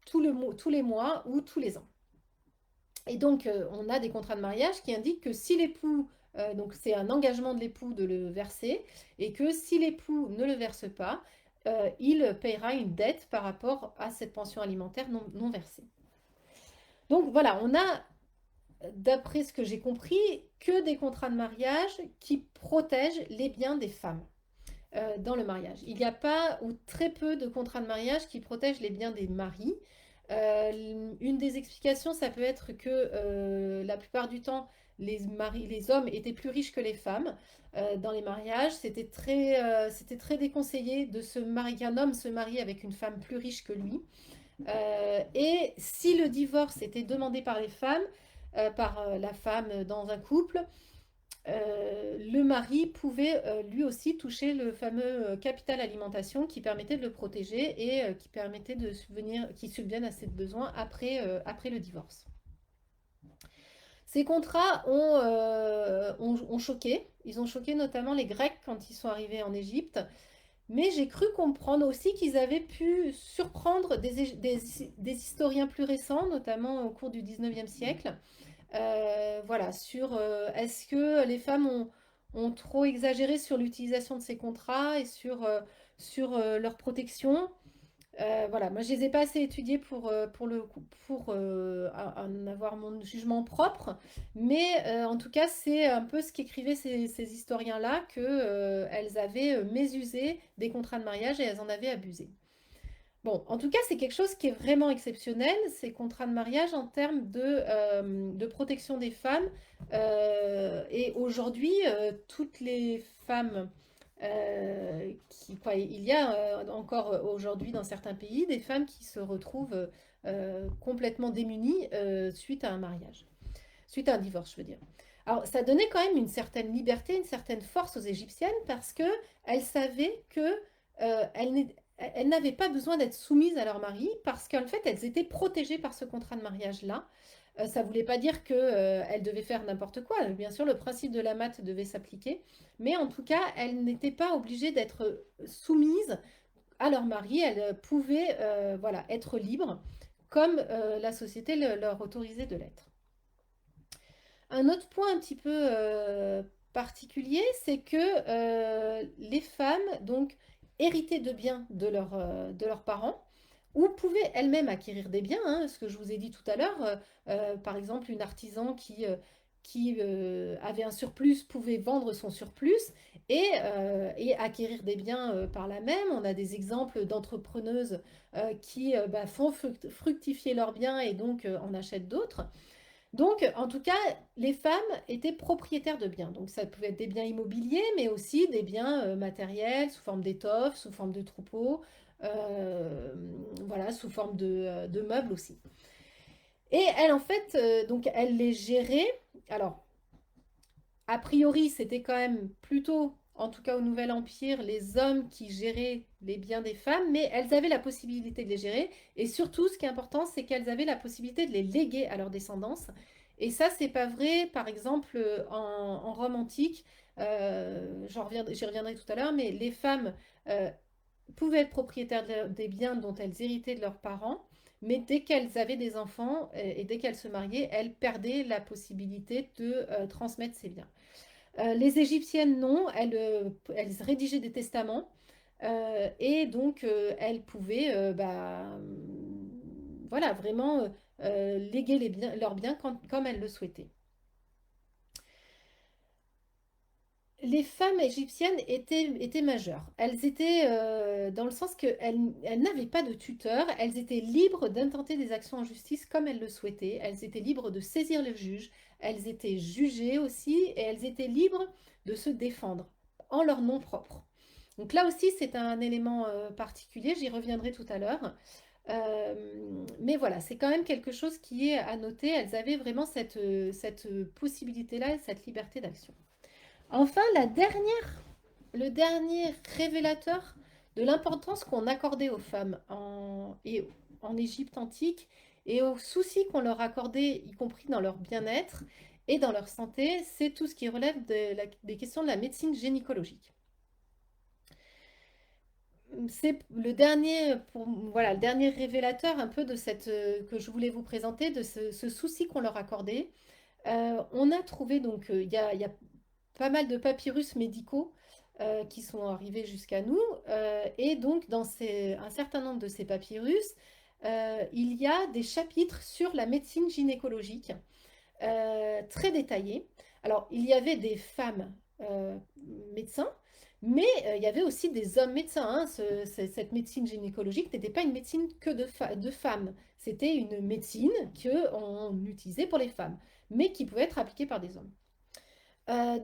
Speaker 1: tous les mois ou tous les ans. Et donc, on a des contrats de mariage qui indiquent que si l'époux, donc c'est un engagement de l'époux de le verser, et que si l'époux ne le verse pas, il paiera une dette par rapport à cette pension alimentaire non versée. Donc voilà, on a, d'après ce que j'ai compris, que des contrats de mariage qui protègent les biens des femmes dans le mariage. Il n'y a pas ou très peu de contrats de mariage qui protègent les biens des maris. Une des explications, ça peut être que la plupart du temps, les hommes étaient plus riches que les femmes dans les mariages. C'était très déconseillé de se marier, qu'un homme se marie avec une femme plus riche que lui. Et si le divorce était demandé par les femmes, par la femme dans un couple, le mari pouvait lui aussi toucher le fameux capital alimentation qui permettait de le protéger et qui permettait qu'il subvienne à ses besoins après le divorce. Ces contrats ont choqué. Ils ont choqué notamment les Grecs quand ils sont arrivés en Égypte. Mais j'ai cru comprendre aussi qu'ils avaient pu surprendre des historiens plus récents, notamment au cours du 19e siècle, voilà, sur est-ce que les femmes ont trop exagéré sur l'utilisation de ces contrats et sur leur protection. Voilà, moi je les ai pas assez étudiés pour en avoir mon jugement propre, mais en tout cas c'est un peu ce qu'écrivaient ces historiens-là, que elles avaient mésusé des contrats de mariage et elles en avaient abusé. Bon, en tout cas, c'est quelque chose qui est vraiment exceptionnel, ces contrats de mariage en termes de protection des femmes. Et aujourd'hui, toutes les femmes il y a encore aujourd'hui dans certains pays des femmes qui se retrouvent complètement démunies suite à un mariage, suite à un divorce, je veux dire. Alors, ça donnait quand même une certaine liberté, une certaine force aux Égyptiennes parce que elles savaient que elles n'avaient pas besoin d'être soumises à leur mari parce qu'en fait, elles étaient protégées par ce contrat de mariage-là. Ça ne voulait pas dire qu'elles devaient faire n'importe quoi. Bien sûr, le principe de la mat devait s'appliquer, mais en tout cas, elles n'étaient pas obligées d'être soumises à leur mari. Elles pouvaient voilà, être libres comme la société leur autorisait de l'être. Un autre point un petit peu particulier, c'est que les femmes donc héritaient de biens de leurs parents ou pouvaient elles-mêmes acquérir des biens, hein, ce que je vous ai dit tout à l'heure. Par exemple, une artisan qui avait un surplus pouvait vendre son surplus et acquérir des biens par là même. On a des exemples d'entrepreneuses qui font fructifier leurs biens et donc en achètent d'autres. Donc, en tout cas, les femmes étaient propriétaires de biens. Donc, ça pouvait être des biens immobiliers, mais aussi des biens matériels, sous forme d'étoffes, sous forme de troupeaux, euh, voilà, sous forme de meubles aussi. Et elle, en fait, donc, elle les gérait. Alors, a priori, c'était quand même plutôt, en tout cas au Nouvel Empire, les hommes qui géraient les biens des femmes, mais elles avaient la possibilité de les gérer. Et surtout, ce qui est important, c'est qu'elles avaient la possibilité de les léguer à leur descendance. Et ça, c'est pas vrai, par exemple, en Rome antique. J'y reviendrai tout à l'heure, mais les femmes euh, pouvaient être propriétaires des biens dont elles héritaient de leurs parents, mais dès qu'elles avaient des enfants et dès qu'elles se mariaient, elles perdaient la possibilité de transmettre ces biens. Les Égyptiennes, non, elles rédigeaient des testaments et donc elles pouvaient voilà, vraiment léguer leurs biens comme elles le souhaitaient. Les femmes égyptiennes étaient majeures. Elles étaient dans le sens qu'elles n'avaient pas de tuteur, elles étaient libres d'intenter des actions en justice comme elles le souhaitaient, elles étaient libres de saisir le juge, elles étaient jugées aussi et elles étaient libres de se défendre en leur nom propre. Donc là aussi, c'est un élément particulier, j'y reviendrai tout à l'heure. Mais voilà, c'est quand même quelque chose qui est à noter. Elles avaient vraiment cette possibilité-là, cette liberté d'action. Enfin, le dernier révélateur de l'importance qu'on accordait aux femmes en Égypte antique et aux soucis qu'on leur accordait, y compris dans leur bien-être et dans leur santé, c'est tout ce qui relève des questions de la médecine gynécologique. C'est voilà, le dernier révélateur un peu de que je voulais vous présenter, de ce souci qu'on leur accordait. On a trouvé donc, il y a pas mal de papyrus médicaux qui sont arrivés jusqu'à nous. Et donc, dans un certain nombre de ces papyrus, il y a des chapitres sur la médecine gynécologique très détaillés. Alors, il y avait des femmes médecins, mais il y avait aussi des hommes médecins, hein. Cette médecine gynécologique n'était pas une médecine que de femmes. C'était une médecine qu'on utilisait pour les femmes, mais qui pouvait être appliquée par des hommes.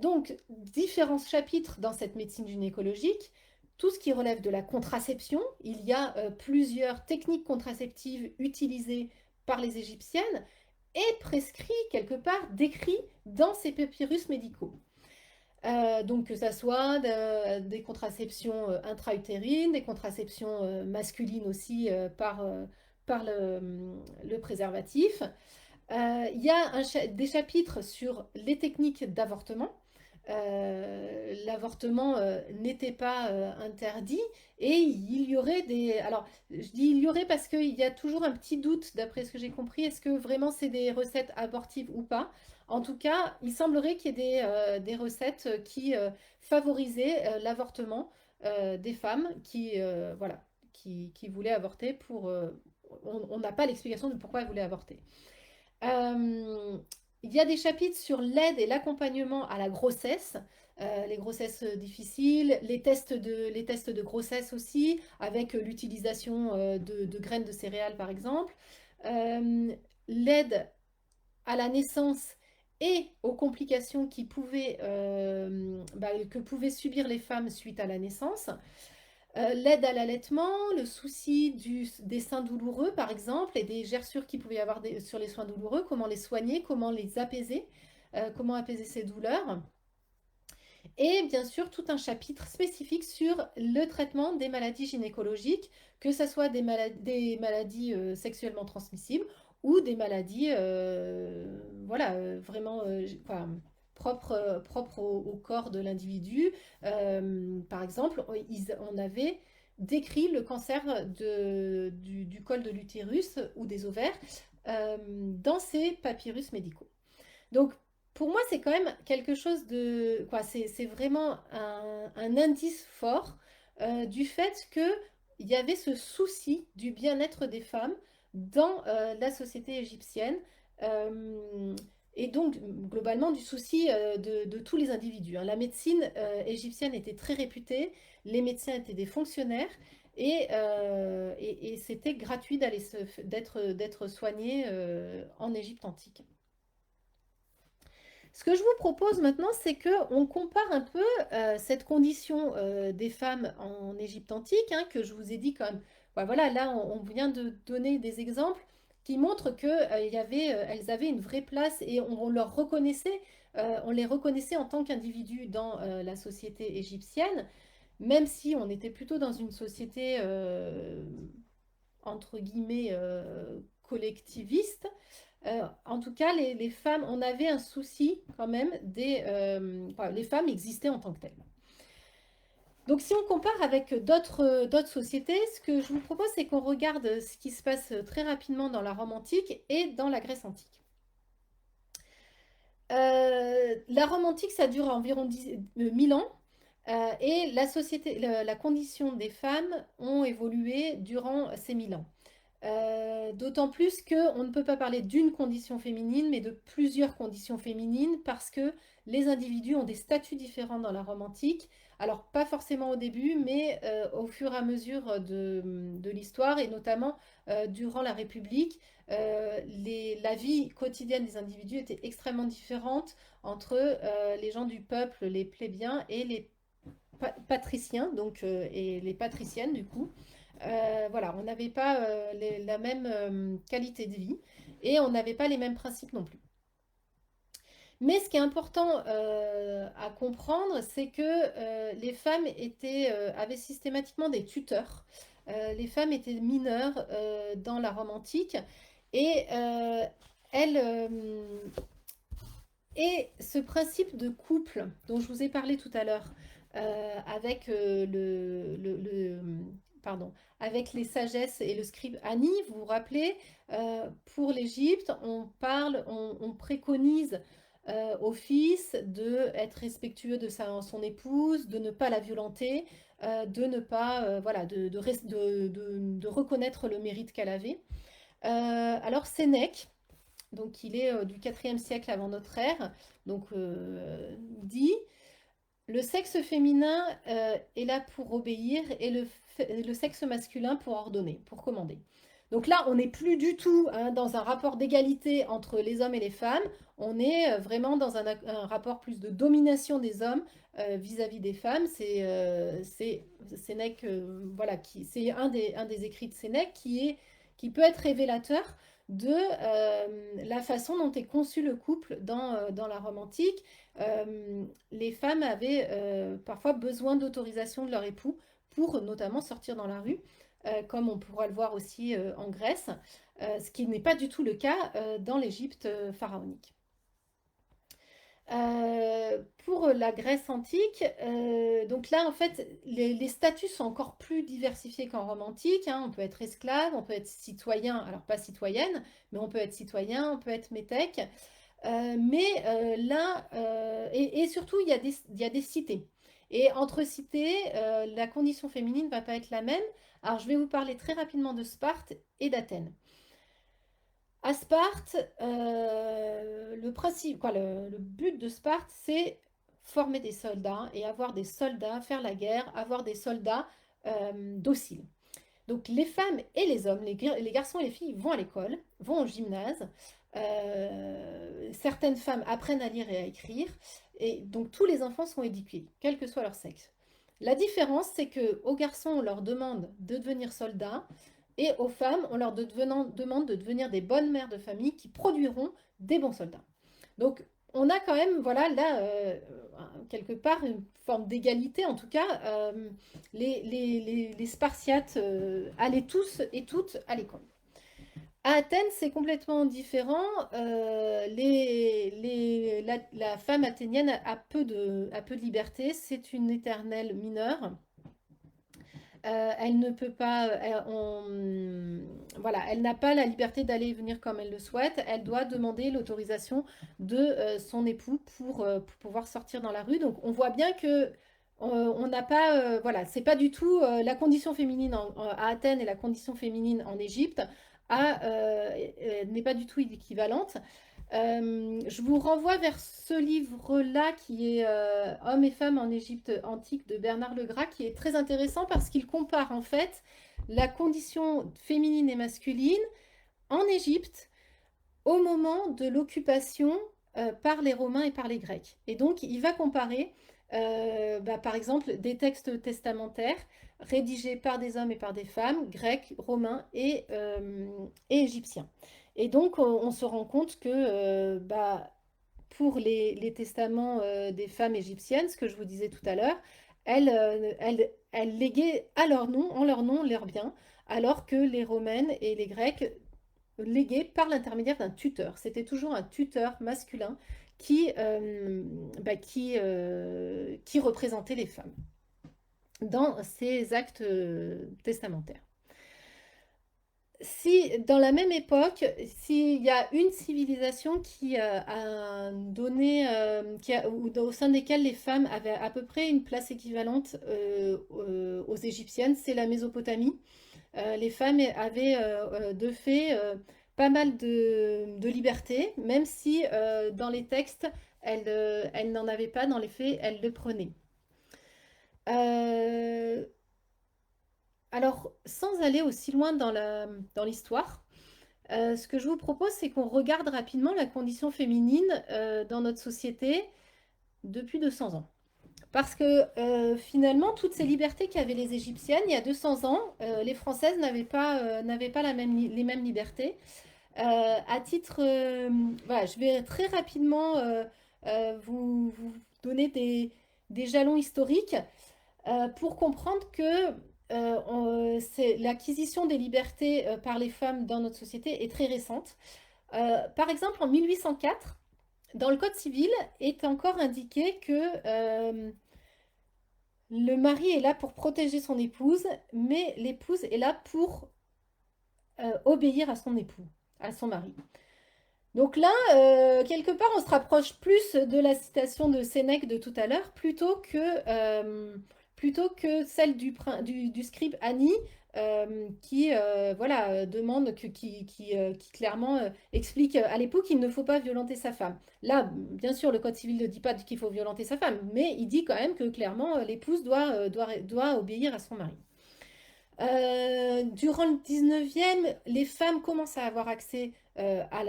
Speaker 1: Donc, différents chapitres dans cette médecine gynécologique, tout ce qui relève de la contraception. Il y a plusieurs techniques contraceptives utilisées par les Égyptiennes et prescrits quelque part, décrits dans ces papyrus médicaux. Donc que ça soit des contraceptions intra-utérines, des contraceptions masculines aussi par le préservatif. Il y a des chapitres sur les techniques d'avortement. L'avortement n'était pas interdit et il y aurait des... Alors, je dis il y aurait parce qu'il y a toujours un petit doute, d'après ce que j'ai compris, est-ce que vraiment c'est des recettes abortives ou pas? En tout cas, il semblerait qu'il y ait des recettes qui favorisaient l'avortement des femmes voilà, qui voulaient avorter on n'a pas l'explication de pourquoi elles voulaient avorter. Euh, il y a des chapitres sur l'aide et l'accompagnement à la grossesse, les grossesses difficiles, les tests de grossesse aussi, avec l'utilisation de graines de céréales par exemple, Euh, l'aide à la naissance et aux complications que pouvaient subir les femmes suite à la naissance. L'aide à l'allaitement, le souci des seins douloureux, par exemple, et des gerçures qu'il pouvait y avoir sur les soins douloureux, comment les soigner, comment les apaiser, comment apaiser ces douleurs. Et bien sûr, tout un chapitre spécifique sur le traitement des maladies gynécologiques, que ce soit des maladies sexuellement transmissibles ou des maladies voilà, vraiment propres au corps de l'individu. Par exemple, on avait décrit le cancer du col de l'utérus ou des ovaires dans ces papyrus médicaux. Donc, pour moi, c'est quand même quelque chose de... Quoi, c'est vraiment un indice fort du fait qu'il y avait ce souci du bien-être des femmes dans la société égyptienne. euh, et donc, globalement, du souci de tous les individus, hein. La médecine égyptienne était très réputée, les médecins étaient des fonctionnaires, et c'était gratuit d'être soigné en Égypte antique. Ce que je vous propose maintenant, c'est qu'on compare un peu cette condition des femmes en Égypte antique, hein, que je vous ai dit quand même. Ouais, voilà, là, on vient de donner des exemples qui montrent que, elles avaient une vraie place et on leur reconnaissait, on les reconnaissait en tant qu'individus dans la société égyptienne, même si on était plutôt dans une société entre guillemets collectiviste. En tout cas, les femmes, on avait un souci quand même enfin, les femmes existaient en tant que telles. Donc, si on compare avec d'autres sociétés, ce que je vous propose, c'est qu'on regarde ce qui se passe très rapidement dans la Rome antique et dans la Grèce antique. La Rome antique, ça dure environ 1000 ans. Et la condition des femmes ont évolué durant ces 1000 ans. D'autant plus qu'on ne peut pas parler d'une condition féminine, mais de plusieurs conditions féminines, parce que les individus ont des statuts différents dans la Rome antique. Alors, pas forcément au début, mais au fur et à mesure de l'histoire, et notamment durant la République, la vie quotidienne des individus était extrêmement différente entre les gens du peuple, les plébéiens, et les patriciens, donc, et les patriciennes, du coup. Voilà, on n'avait pas la même qualité de vie et on n'avait pas les mêmes principes non plus. Mais ce qui est important à comprendre, c'est que les femmes avaient systématiquement des tuteurs. Les femmes étaient mineures dans la Rome antique et elles, et ce principe de couple dont je vous ai parlé tout à l'heure, avec pardon, avec les sagesses et le scribe Annie, vous vous rappelez, pour l'Égypte, on préconise au fils d'être respectueux de son épouse, de ne pas la violenter, de ne pas, voilà, de reconnaître le mérite qu'elle avait. Alors Sénèque, donc il est du 4e siècle avant notre ère, donc dit le sexe féminin est là pour obéir et le sexe masculin pour ordonner, pour commander. Donc là, on n'est plus du tout dans un rapport d'égalité entre les hommes et les femmes, on est vraiment dans un rapport plus de domination des hommes vis-à-vis des femmes. C'est Sénèque, voilà, c'est un des écrits de Sénèque qui peut être révélateur de la façon dont est conçu le couple dans la Rome antique. Les femmes avaient parfois besoin d'autorisation de leur époux pour notamment sortir dans la rue, comme on pourra le voir aussi en Grèce, ce qui n'est pas du tout le cas dans l'Égypte pharaonique. Pour la Grèce antique, donc là en fait les statuts sont encore plus diversifiés qu'en Rome antique, hein. On peut être esclave, on peut être citoyen, alors pas citoyenne, mais on peut être citoyen, on peut être métèque. Là, et surtout il y a des cités. Et entre cités, la condition féminine ne va pas être la même. Alors je vais vous parler très rapidement de Sparte et d'Athènes. À Sparte, le but de Sparte, c'est former des soldats et avoir des soldats, faire la guerre, avoir des soldats dociles. Donc les femmes et les hommes, les garçons et les filles vont à l'école, vont au gymnase. Certaines femmes apprennent à lire et à écrire. Et donc tous les enfants sont éduqués, quel que soit leur sexe. La différence, c'est que aux garçons, on leur demande de devenir soldats et aux femmes, on leur demande de devenir des bonnes mères de famille qui produiront des bons soldats. Donc, on a quand même, voilà, là, quelque part, une forme d'égalité. En tout cas, les Spartiates allaient tous et toutes à l'école. À Athènes, c'est complètement différent. La femme athénienne a peu de liberté. C'est une éternelle mineure. Elle ne peut pas, voilà, elle n'a pas la liberté d'aller et venir comme elle le souhaite. Elle doit demander l'autorisation de son époux pour pouvoir sortir dans la rue. Donc on voit bien que on n'a pas, voilà, c'est pas du tout la condition féminine à Athènes et la condition féminine en Égypte n'est pas du tout équivalente. Je vous renvoie vers ce livre-là qui est Hommes et femmes en Égypte antique de Bernard Legras, qui est très intéressant parce qu'il compare en fait la condition féminine et masculine en Égypte au moment de l'occupation par les Romains et par les Grecs. Et donc, il va comparer, par exemple, des textes testamentaires rédigés par des hommes et par des femmes, grecs, romains et égyptiens. Et donc, on se rend compte que pour les testaments des femmes égyptiennes, ce que je vous disais tout à l'heure, elles léguaient à leur nom, en leur nom, leurs biens, alors que les Romaines et les Grecs léguaient par l'intermédiaire d'un tuteur. C'était toujours un tuteur masculin qui représentait les femmes dans ces actes testamentaires. Si dans la même époque, s'il y a une civilisation qui a donné, au sein desquelles les femmes avaient à peu près une place équivalente aux Égyptiennes, c'est la Mésopotamie. Les femmes avaient de fait pas mal de liberté, même si dans les textes, elles n'en avaient pas, dans les faits, elles le prenaient. Euh, alors, sans aller aussi loin dans l'histoire, ce que je vous propose, c'est qu'on regarde rapidement la condition féminine dans notre société depuis 200 ans. Parce que finalement, toutes ces libertés qu'avaient les Égyptiennes, il y a 200 ans, les Françaises n'avaient pas les mêmes libertés. À titre, voilà, je vais très rapidement vous donner des jalons historiques pour comprendre que l'acquisition des libertés par les femmes dans notre société est très récente. Par exemple, en 1804, dans le Code civil, est encore indiqué que le mari est là pour protéger son épouse, mais l'épouse est là pour obéir à son époux, à son mari. Donc là, quelque part, on se rapproche plus de la citation de Sénèque de tout à l'heure, plutôt que celle du scribe Annie, qui demande, qui clairement explique à l'époux qu'il ne faut pas violenter sa femme. Là, bien sûr, le Code civil ne dit pas qu'il faut violenter sa femme, mais il dit quand même que clairement, l'épouse doit obéir à son mari. Durant le 19e, les femmes commencent à avoir accès à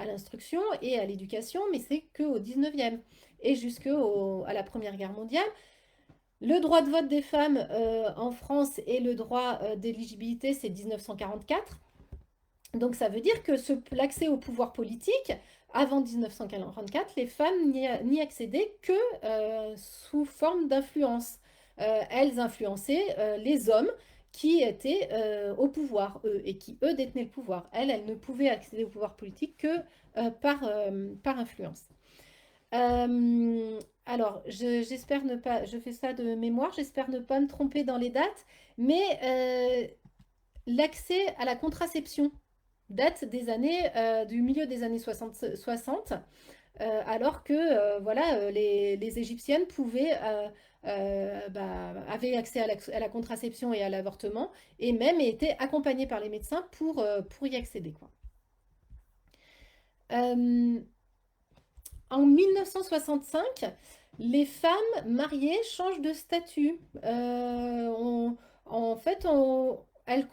Speaker 1: l'instruction et à l'éducation, mais c'est qu'au 19e et jusqu'à la Première Guerre mondiale. Le droit de vote des femmes en France et le droit d'éligibilité, c'est 1944. Donc ça veut dire que l'accès au pouvoir politique, avant 1944, les femmes n'y accédaient que sous forme d'influence. Elles influençaient les hommes qui étaient au pouvoir, eux, et qui, eux, détenaient le pouvoir. Elles ne pouvaient accéder au pouvoir politique que par influence. Alors, j'espère ne pas, je fais ça de mémoire, j'espère ne pas me tromper dans les dates, mais l'accès à la contraception date du milieu des années 60, alors que les Égyptiennes avaient accès à la contraception et à l'avortement, et même étaient accompagnées par les médecins pour y accéder, quoi. En 1965, les femmes mariées changent de statut. En fait, elles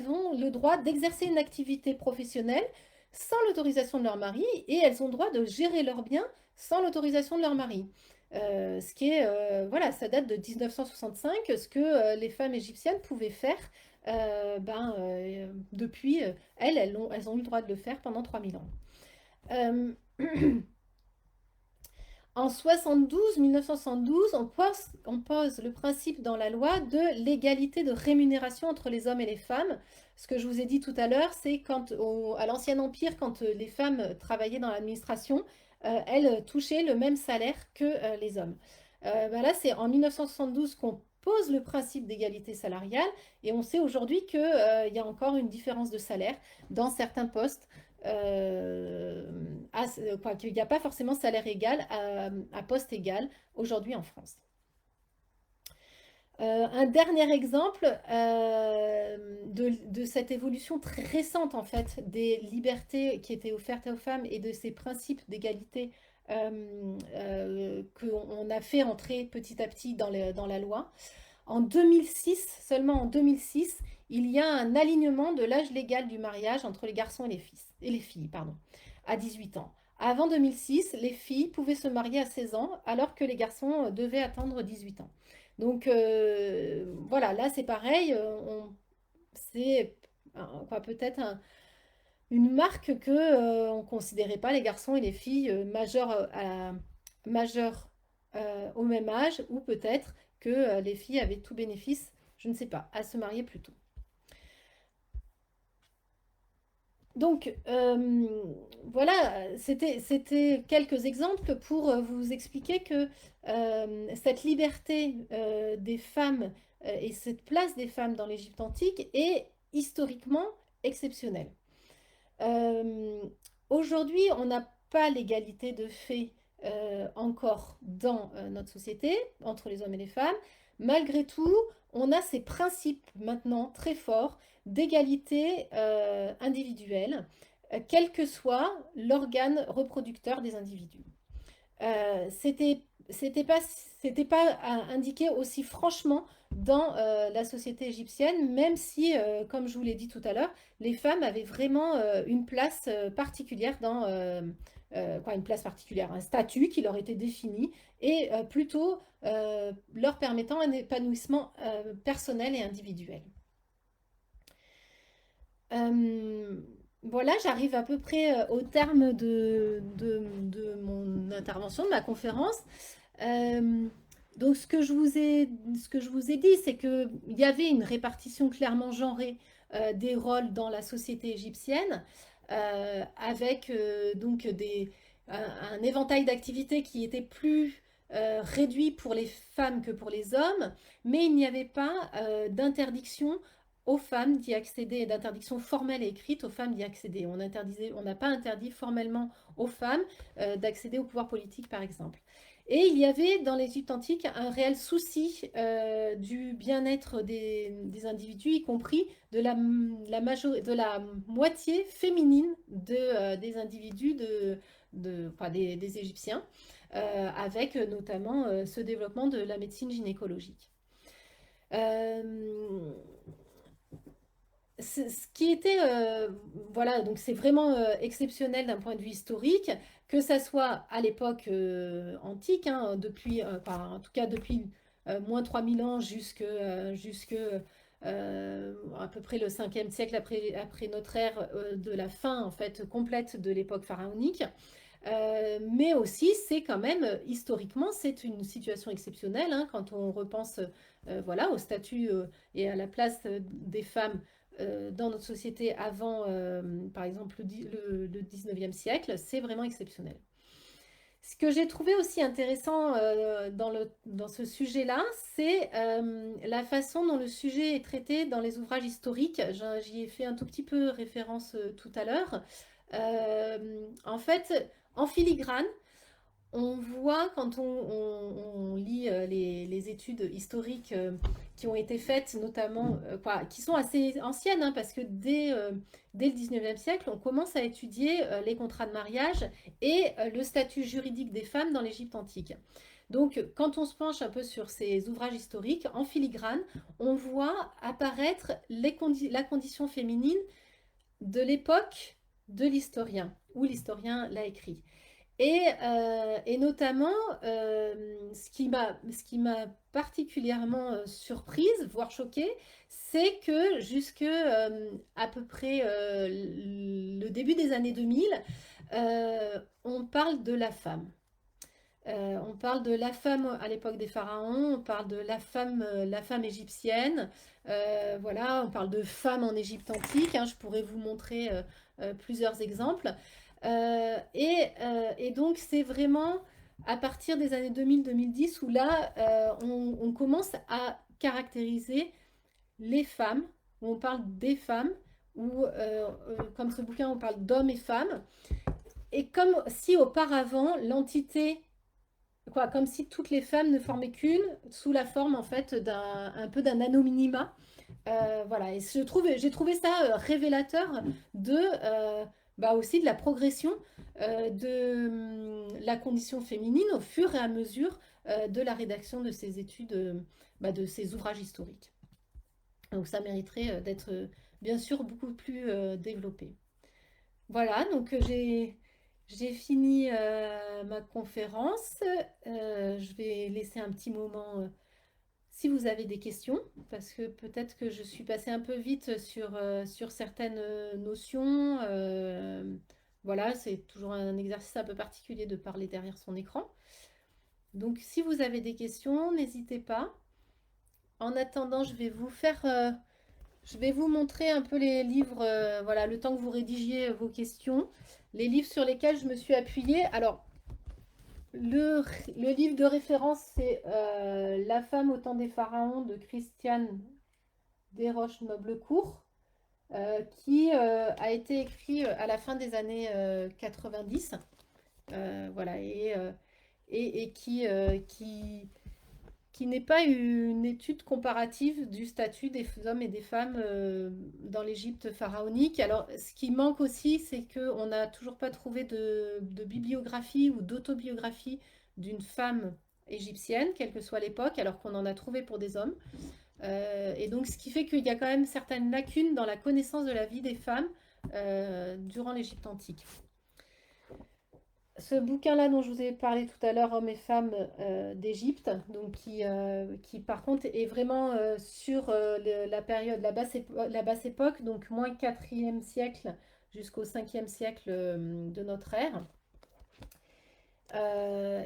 Speaker 1: ont le droit d'exercer une activité professionnelle sans l'autorisation de leur mari et elles ont le droit de gérer leurs biens sans l'autorisation de leur mari. Ce qui est, voilà, ça date de 1965, ce que les femmes égyptiennes pouvaient faire depuis, elles ont eu le droit de le faire pendant 3000 ans. Euh, En 1972, on pose le principe dans la loi de l'égalité de rémunération entre les hommes et les femmes. Ce que je vous ai dit tout à l'heure, c'est à l'Ancien Empire, quand les femmes travaillaient dans l'administration, elles touchaient le même salaire que les hommes. Là, c'est en 1972 qu'on pose le principe d'égalité salariale et on sait aujourd'hui qu'il y a encore une différence de salaire dans certains postes qu'il n'y a pas forcément salaire égal à poste égal aujourd'hui en France. Un dernier exemple de cette évolution très récente en fait des libertés qui étaient offertes aux femmes et de ces principes d'égalité qu'on a fait entrer petit à petit dans la loi. En 2006, seulement en 2006, il y a un alignement de l'âge légal du mariage entre les garçons et les filles, à 18 ans. Avant 2006, les filles pouvaient se marier à 16 ans alors que les garçons devaient attendre 18 ans. Donc voilà, là c'est pareil, c'est quoi, peut-être une marque que on ne considérait pas les garçons et les filles majeurs au même âge, ou peut-être que les filles avaient tout bénéfice, je ne sais pas, à se marier plus tôt. Donc voilà, c'était quelques exemples pour vous expliquer que cette liberté des femmes et cette place des femmes dans l'Égypte antique est historiquement exceptionnelle. Euh, Aujourd'hui, on n'a pas l'égalité de fait encore dans notre société, entre les hommes et les femmes. Malgré tout, on a ces principes maintenant très forts d'égalité individuelle, quel que soit l'organe reproducteur des individus. C'était c'était pas indiqué aussi franchement dans la société égyptienne, même si, comme je vous l'ai dit tout à l'heure, les femmes avaient vraiment une place particulière quoi, une place particulière, un statut qui leur était défini et plutôt leur permettant un épanouissement personnel et individuel. Euh, voilà, j'arrive à peu près au terme de mon intervention, de ma conférence. Euh, donc, ce que je vous ai dit, c'est qu'il y avait une répartition clairement genrée des rôles dans la société égyptienne, avec donc un éventail d'activités qui était plus réduit pour les femmes que pour les hommes, mais il n'y avait pas d'interdiction aux femmes d'y accéder, et d'interdiction formelle et écrite aux femmes d'y accéder. On n'a pas interdit formellement aux femmes d'accéder au pouvoir politique, par exemple. Et il y avait dans l'Égypte antique un réel souci du bien-être des individus, y compris de la moitié féminine des individus enfin, des Égyptiens, avec notamment ce développement de la médecine gynécologique. Euh, ce qui était, voilà, donc c'est vraiment exceptionnel d'un point de vue historique, que ça soit à l'époque antique, hein, depuis, enfin, en tout cas depuis moins 3000 ans jusque à peu près le 5e siècle après notre ère, de la fin en fait complète de l'époque pharaonique. Mais aussi, c'est quand même, historiquement, c'est une situation exceptionnelle, hein, quand on repense voilà, au statut et à la place des femmes dans notre société avant, par exemple, le 19e siècle, c'est vraiment exceptionnel. Ce que j'ai trouvé aussi intéressant dans ce sujet-là, c'est la façon dont le sujet est traité dans les ouvrages historiques. J'y ai fait un tout petit peu référence tout à l'heure. En fait, en filigrane, on voit quand on lit les études historiques qui ont été faites, notamment, quoi, qui sont assez anciennes, hein, parce que dès le 19e siècle, on commence à étudier les contrats de mariage et le statut juridique des femmes dans l'Égypte antique. Donc, quand on se penche un peu sur ces ouvrages historiques, en filigrane, on voit apparaître la condition féminine de l'époque de l'historien, où l'historien l'a écrit. Et notamment, ce qui m'a particulièrement surprise, voire choquée, c'est que jusque à peu près le début des années 2000, on parle de la femme. On parle de la femme à l'époque des pharaons, on parle de la femme égyptienne, voilà, on parle de femmes en Égypte antique, hein, je pourrais vous montrer plusieurs exemples. Et donc c'est vraiment à partir des années 2000-2010 où là on commence à caractériser les femmes, où on parle des femmes, ou comme ce bouquin on parle d'hommes et femmes, et comme si auparavant l'entité quoi, comme si toutes les femmes ne formaient qu'une, sous la forme en fait un peu d'un anonymat. Voilà, et j'ai trouvé ça révélateur de bah aussi de la progression de la condition féminine au fur et à mesure de la rédaction de ces études, bah, de ces ouvrages historiques. Donc ça mériterait d'être bien sûr beaucoup plus développé. Voilà, donc J'ai fini ma conférence. Je vais laisser un petit moment si vous avez des questions, parce que peut-être que je suis passée un peu vite sur certaines notions. Voilà, c'est toujours un exercice un peu particulier de parler derrière son écran. Donc, si vous avez des questions, n'hésitez pas. En attendant, je vais vous montrer un peu les livres, voilà, le temps que vous rédigiez vos questions, les livres sur lesquels je me suis appuyée. Alors, le livre de référence, c'est La femme au temps des pharaons de Christiane Desroches-Noblecourt, qui a été écrit à la fin des années 90. Voilà, et qui n'est pas une étude comparative du statut des hommes et des femmes dans l'Égypte pharaonique. Alors, ce qui manque aussi, c'est qu'on n'a toujours pas trouvé de bibliographie ou d'autobiographie d'une femme égyptienne, quelle que soit l'époque, alors qu'on en a trouvé pour des hommes. Et donc, ce qui fait qu'il y a quand même certaines lacunes dans la connaissance de la vie des femmes durant l'Égypte antique. Ce bouquin-là dont je vous ai parlé tout à l'heure, Hommes et femmes d'Égypte, donc qui par contre est vraiment sur la période, la basse époque, donc moins 4e siècle jusqu'au 5e siècle de notre ère.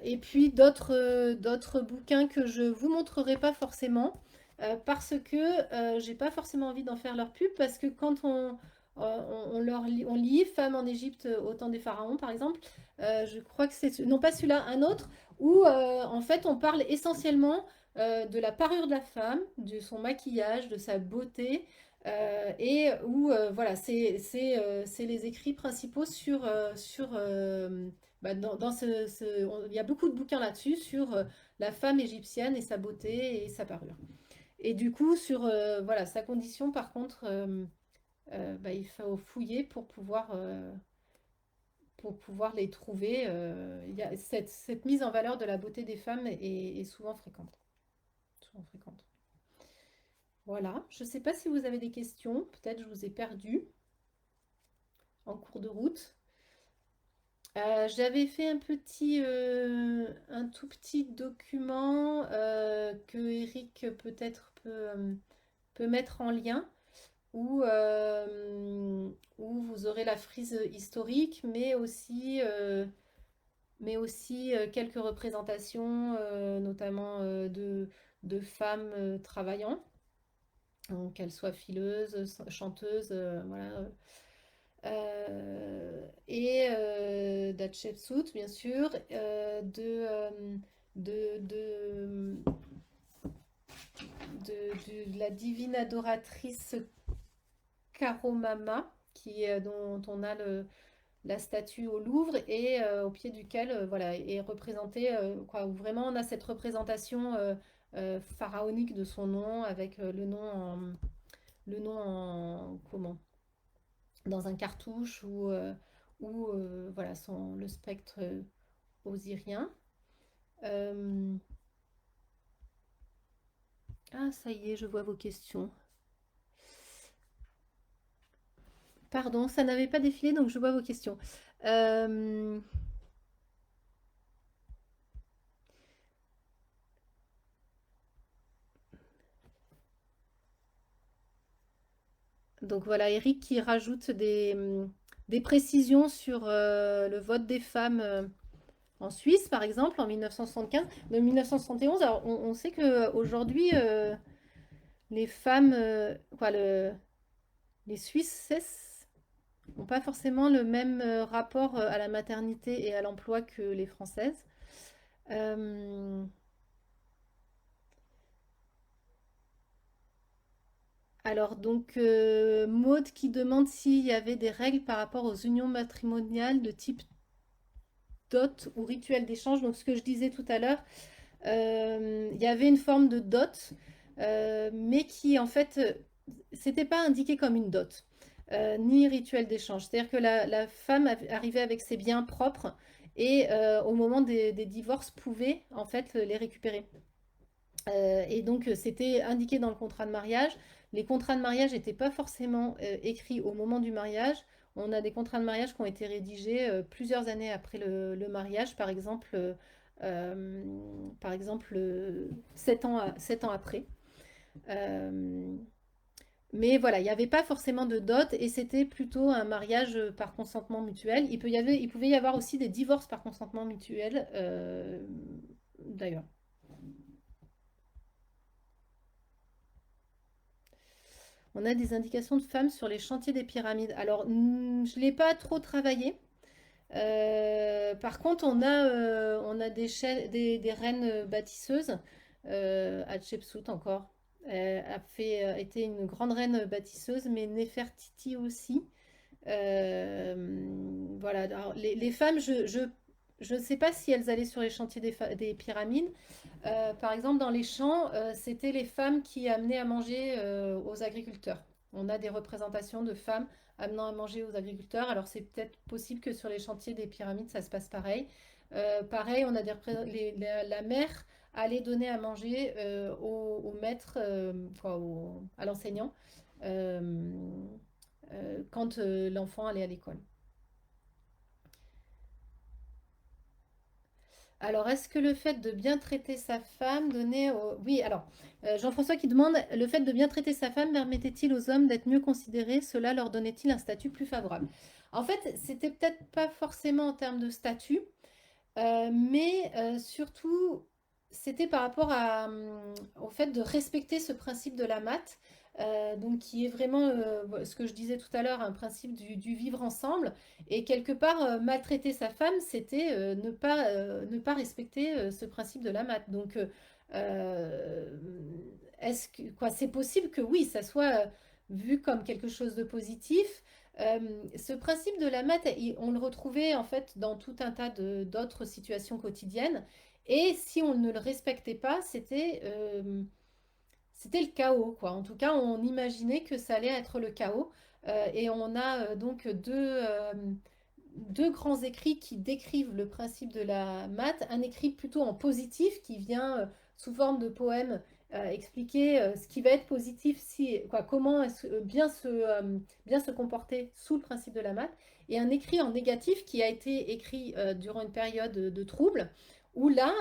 Speaker 1: Et puis d'autres bouquins que je ne vous montrerai pas forcément parce que j'ai pas forcément envie d'en faire leur pub parce que quand on lit Femmes en Égypte au temps des pharaons par exemple, je crois que c'est non pas celui-là, un autre où en fait on parle essentiellement de la parure de la femme, de son maquillage, de sa beauté. Et où voilà, c'est les écrits principaux il y a beaucoup de bouquins là-dessus sur la femme égyptienne et sa beauté et sa parure. Et du coup, sur voilà, sa condition, par contre, bah, il faut fouiller pour pouvoir les trouver. Cette mise en valeur de la beauté des femmes est souvent fréquente. Souvent fréquente. Voilà, je ne sais pas si vous avez des questions, peut-être je vous ai perdu en cours de route. J'avais fait un tout petit document que Eric peut-être peut mettre en lien où vous aurez la frise historique, mais aussi quelques représentations, notamment de femmes travaillant, donc qu'elles soient fileuses, chanteuses, voilà, d'Hatshepsut, bien sûr, de, de, de la divine adoratrice Karomama, dont on a la statue au Louvre et au pied duquel voilà, est représenté, quoi, où vraiment on a cette représentation pharaonique de son nom avec le nom en comment dans un cartouche ou voilà, le spectre osirien. Euh, Ah, ça y est, je vois vos questions. Pardon, ça n'avait pas défilé, donc je vois vos questions. Euh, donc voilà, Eric qui rajoute des précisions sur le vote des femmes en Suisse, par exemple, en 1975, de 1971. Alors, on sait qu'aujourd'hui, les femmes, les Suisses n'ont pas forcément le même rapport à la maternité et à l'emploi que les Françaises. Euh, alors, donc, Maud qui demande s'il y avait des règles par rapport aux unions matrimoniales de type dot ou rituel d'échange. Donc, ce que je disais tout à l'heure, il y avait une forme de dot, mais qui en fait, c'était pas indiqué comme une dot, ni rituel d'échange. C'est-à-dire que la femme arrivait avec ses biens propres et au moment des divorces pouvait en fait les récupérer. Et donc c'était indiqué dans le contrat de mariage. Les contrats de mariage n'étaient pas forcément écrits au moment du mariage. On a des contrats de mariage qui ont été rédigés plusieurs années après le mariage, euh, par exemple 7 ans après. Euh, mais voilà, il n'y avait pas forcément de dot et c'était plutôt un mariage par consentement mutuel. Il pouvait y avoir aussi des divorces par consentement mutuel, d'ailleurs. On a des indications de femmes sur les chantiers des pyramides. Alors, je ne l'ai pas trop travaillé. Par contre, on a des reines bâtisseuses. Hatshepsut encore. Été une grande reine bâtisseuse, mais Néfertiti aussi. Voilà. Alors, les femmes, je ne sais pas si elles allaient sur les chantiers des pyramides. Par exemple, dans les champs, c'était les femmes qui amenaient à manger aux agriculteurs. On a des représentations de femmes amenant à manger aux agriculteurs. Alors, c'est peut-être possible que sur les chantiers des pyramides, ça se passe pareil. Pareil, on a la mère allait donner à manger au maître, à l'enseignant, euh, quand l'enfant allait à l'école. Alors, est-ce que le fait de bien traiter sa femme donnait au... Oui, alors, Jean-François qui demande, le fait de bien traiter sa femme permettait-il aux hommes d'être mieux considérés? Cela leur donnait-il un statut plus favorable? En fait, c'était peut-être pas forcément en termes de statut, mais surtout, c'était par rapport au fait de respecter ce principe de la mat, donc qui est vraiment ce que je disais tout à l'heure, un principe du vivre ensemble. Et quelque part, maltraiter sa femme, c'était ne pas respecter ce principe de la mat. Donc, euh, quoi, c'est possible que oui, ça soit vu comme quelque chose de positif. Euh, Ce principe de la mat, on le retrouvait en fait dans tout un tas d'autres situations quotidiennes. Et si on ne le respectait pas, c'était le chaos, quoi. En tout cas, on imaginait que ça allait être le chaos. Et on a donc deux grands écrits qui décrivent le principe de la maths. Un écrit plutôt en positif qui vient sous forme de poème expliquer ce qui va être positif, comment bien se comporter sous le principe de la maths. Et un écrit en négatif qui a été écrit durant une période de trouble où là,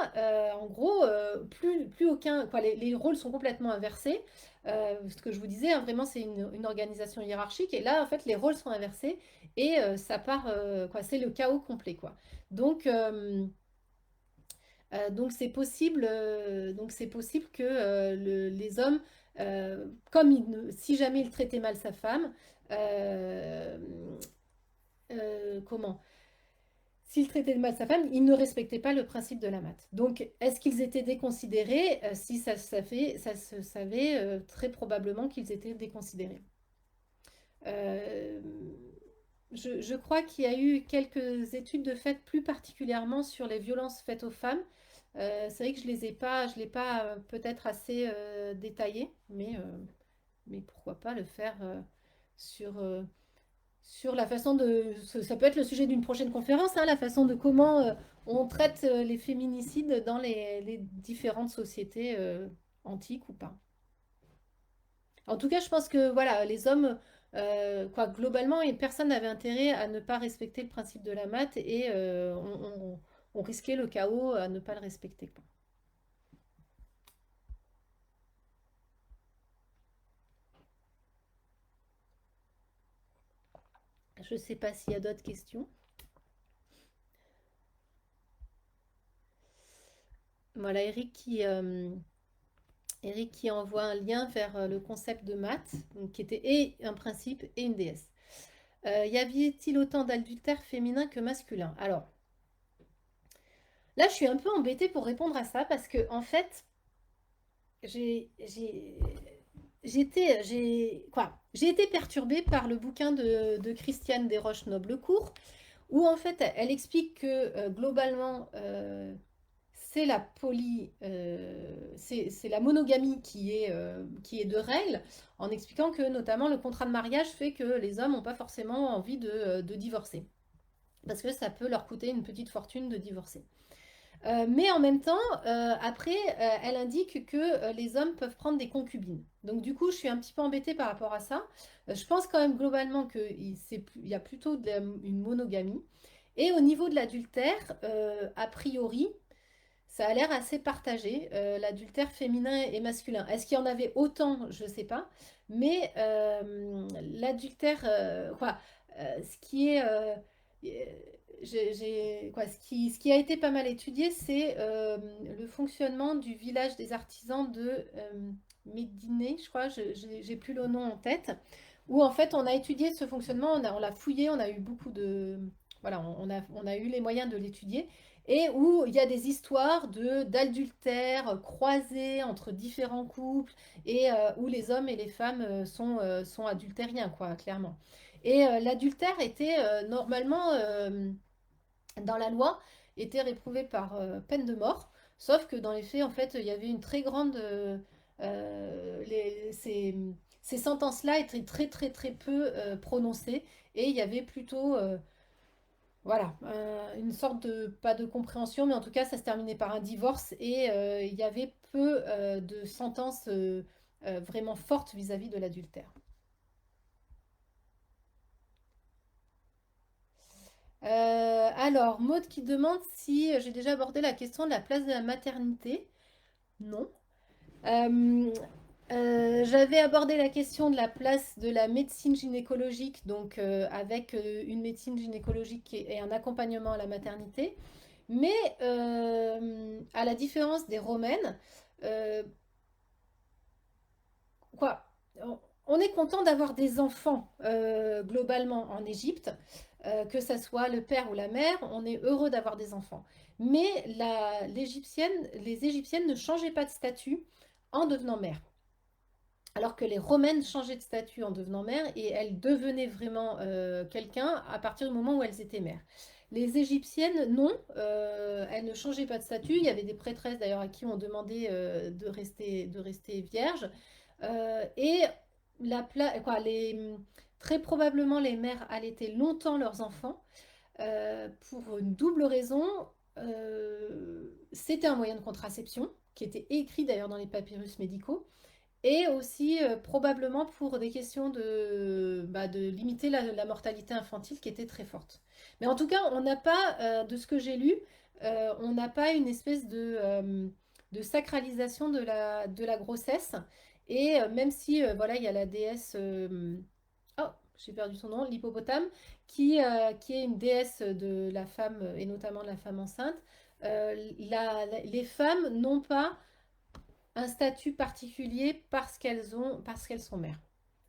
Speaker 1: en gros, plus aucun, quoi, les rôles sont complètement inversés. Ce que je vous disais, hein, vraiment, c'est une organisation hiérarchique. Et là, en fait, les rôles sont inversés et ça part, quoi, c'est le chaos complet, quoi. Donc, donc c'est possible que les hommes, comme si jamais il traitait mal sa femme, euh, comment? S'il traitait mal sa femme, il ne respectait pas le principe de la mat. Donc, est-ce qu'ils étaient déconsidérés? Si ça se savait très probablement qu'ils étaient déconsidérés. Euh, je crois qu'il y a eu quelques études de fait plus particulièrement sur les violences faites aux femmes. C'est vrai que je l'ai pas peut-être assez détaillé, mais pourquoi pas le faire sur, sur la façon de... Ça peut être le sujet d'une prochaine conférence, hein, la façon de comment on traite les féminicides dans les différentes sociétés antiques ou pas. En tout cas, je pense que voilà, les hommes, quoi, globalement, et personne n'avait intérêt à ne pas respecter le principe de la mat et on risquait le chaos à ne pas le respecter, quoi. Je ne sais pas s'il y a d'autres questions. Voilà, Eric qui envoie un lien vers le concept de maths, donc, qui était et un principe et une déesse. Y avait-il autant d'adultère féminin que masculin? Alors, là, je suis un peu embêtée pour répondre à ça parce que, en fait, j'ai j'ai- j'ai été perturbée par le bouquin de Christiane Desroches-Noblecourt, où en fait elle explique que globalement c'est c'est la monogamie qui est de règle, en expliquant que notamment le contrat de mariage fait que les hommes n'ont pas forcément envie de divorcer, parce que ça peut leur coûter une petite fortune de divorcer. Mais en même temps, après, elle indique que les hommes peuvent prendre des concubines. Donc du coup, je suis un petit peu embêtée par rapport à ça. Je pense quand même globalement qu'il y a plutôt une monogamie. Et au niveau de l'adultère, a priori, ça a l'air assez partagé, l'adultère féminin et masculin. Est-ce qu'il y en avait autant? Je ne sais pas. Mais l'adultère, quoi, ce qui est, quoi, ce qui a été pas mal étudié, c'est le fonctionnement du village des artisans de Médinay, je crois, j'ai plus le nom en tête, où en fait on a étudié ce fonctionnement, on l'a fouillé, on a eu beaucoup de, voilà, on a eu les moyens de l'étudier et où il y a des histoires d'adultère croisés entre différents couples et où les hommes et les femmes sont adultériens, quoi, clairement. Et l'adultère était normalement dans la loi était réprouvé par peine de mort, sauf que dans les faits, en fait, il y avait une très grande ces sentences-là étaient très très très peu prononcées et il y avait plutôt voilà, une sorte de, pas de compréhension, mais en tout cas, ça se terminait par un divorce et il y avait peu de sentences vraiment fortes vis-à-vis de l'adultère. Alors, Maud qui demande si j'ai déjà abordé la question de la place de la maternité. Non. Euh, J'avais abordé la question de la place de la médecine gynécologique, donc avec une médecine gynécologique et un accompagnement à la maternité. Mais à la différence des Romaines, euh, quoi, on est content d'avoir des enfants globalement en Égypte, que ça soit le père ou la mère, on est heureux d'avoir des enfants. Mais les Égyptiennes ne changeaient pas de statut en devenant mère. Alors que les Romaines changeaient de statut en devenant mère et elles devenaient vraiment quelqu'un à partir du moment où elles étaient mères. Les Égyptiennes, non, elles ne changeaient pas de statut. Il y avait des prêtresses d'ailleurs à qui on demandait de rester vierges. Et quoi, très probablement les mères allaitaient longtemps leurs enfants pour une double raison. C'était un moyen de contraception qui était écrit d'ailleurs dans les papyrus médicaux. Et aussi probablement pour des questions de limiter la mortalité infantile qui était très forte. Mais en tout cas, on n'a pas, de ce que j'ai lu, on n'a pas une espèce de sacralisation de la grossesse. Et même si, voilà, il y a la déesse, oh, j'ai perdu son nom, l'hippopotame, qui est une déesse de la femme, et notamment de la femme enceinte, les femmes n'ont pas un statut particulier parce qu'elles sont mères.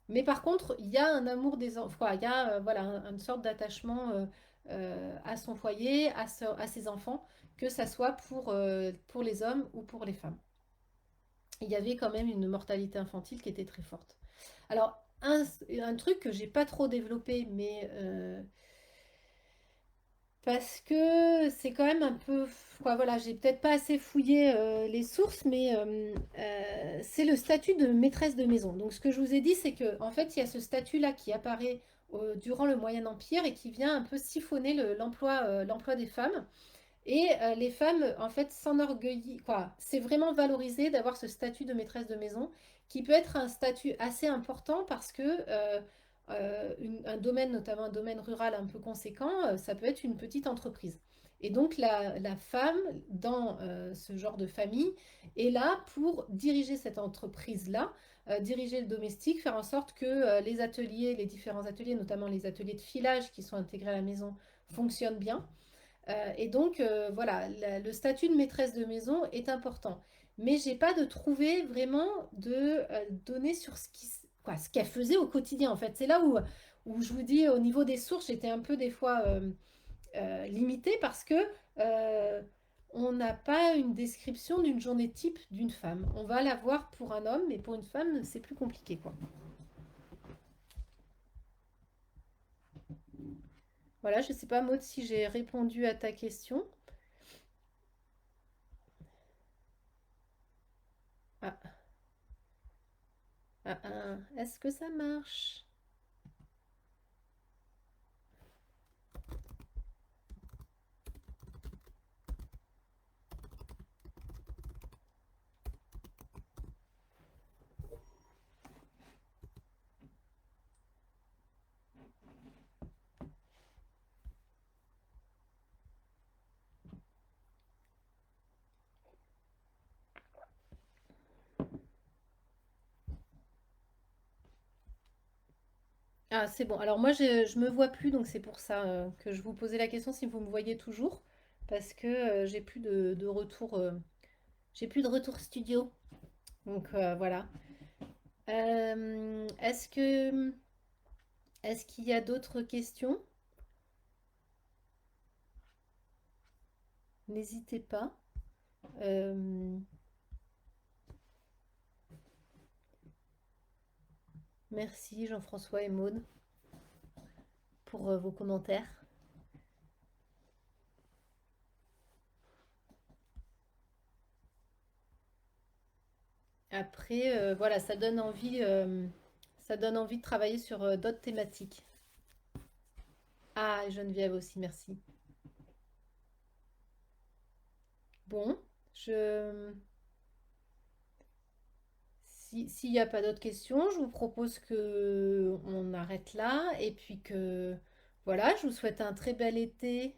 Speaker 1: Mais par contre, il y a un amour des enfants, il y a voilà, une sorte d'attachement à son foyer, à ses enfants, que ça soit pour les hommes ou pour les femmes. Il y avait quand même une mortalité infantile qui était très forte. Alors, un truc que j'ai pas trop développé, mais parce que c'est quand même un peu, quoi, voilà, j'ai peut-être pas assez fouillé les sources, mais c'est le statut de maîtresse de maison. Donc, ce que je vous ai dit, c'est que en fait, il y a ce statut-là qui apparaît durant le Moyen Empire et qui vient un peu siphonner l'emploi des femmes. Et les femmes, en fait, s'enorgueillissent, quoi. C'est vraiment valorisé d'avoir ce statut de maîtresse de maison, qui peut être un statut assez important parce que un domaine, notamment un domaine rural un peu conséquent, ça peut être une petite entreprise. Et donc la femme, dans ce genre de famille, est là pour diriger cette entreprise-là, diriger le domestique, faire en sorte que les ateliers, les différents ateliers, notamment les ateliers de filage qui sont intégrés à la maison, fonctionnent bien. Et donc, voilà, le statut de maîtresse de maison est important. Mais j'ai pas de trouvé vraiment de données sur quoi, ce qu'elle faisait au quotidien, en fait. C'est là où je vous dis, au niveau des sources, j'étais un peu des fois limitée parce que euh, on n'a pas une description d'une journée type d'une femme. On va la voir pour un homme, mais pour une femme, c'est plus compliqué, quoi. Voilà, je sais pas, Maud, si j'ai répondu à ta question. Ah, est-ce que ça marche? Ah, c'est bon. Alors moi, je me vois plus, donc c'est pour ça que je vous posais la question si vous me voyez toujours, parce que j'ai plus de retour, j'ai plus de retour studio. Donc voilà. Est-ce qu'il y a d'autres questions? N'hésitez pas. Euh, Merci Jean-François et Maude pour vos commentaires. Après, voilà, ça donne envie de travailler sur d'autres thématiques. Ah, et Geneviève aussi, merci. Bon, je, s'il n'y a pas d'autres questions, je vous propose que on arrête là et puis que voilà, je vous souhaite un très bel été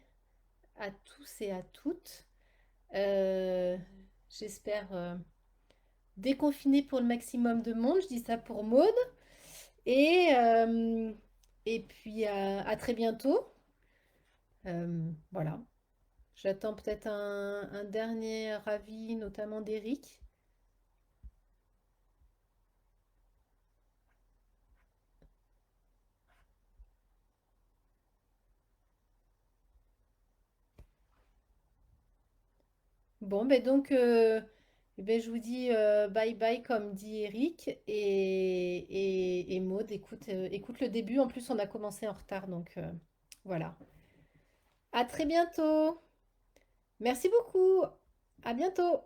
Speaker 1: à tous et à toutes. Euh, J'espère déconfiner pour le maximum de monde. Je dis ça pour Maud. Et, euh, et puis à très bientôt. Voilà. J'attends peut-être un dernier avis, notamment d'Eric. Bon, ben donc, eh ben, je vous dis bye bye comme dit Eric et Maud, écoute, écoute le début. En plus, on a commencé en retard, donc voilà. À très bientôt. Merci beaucoup. À bientôt.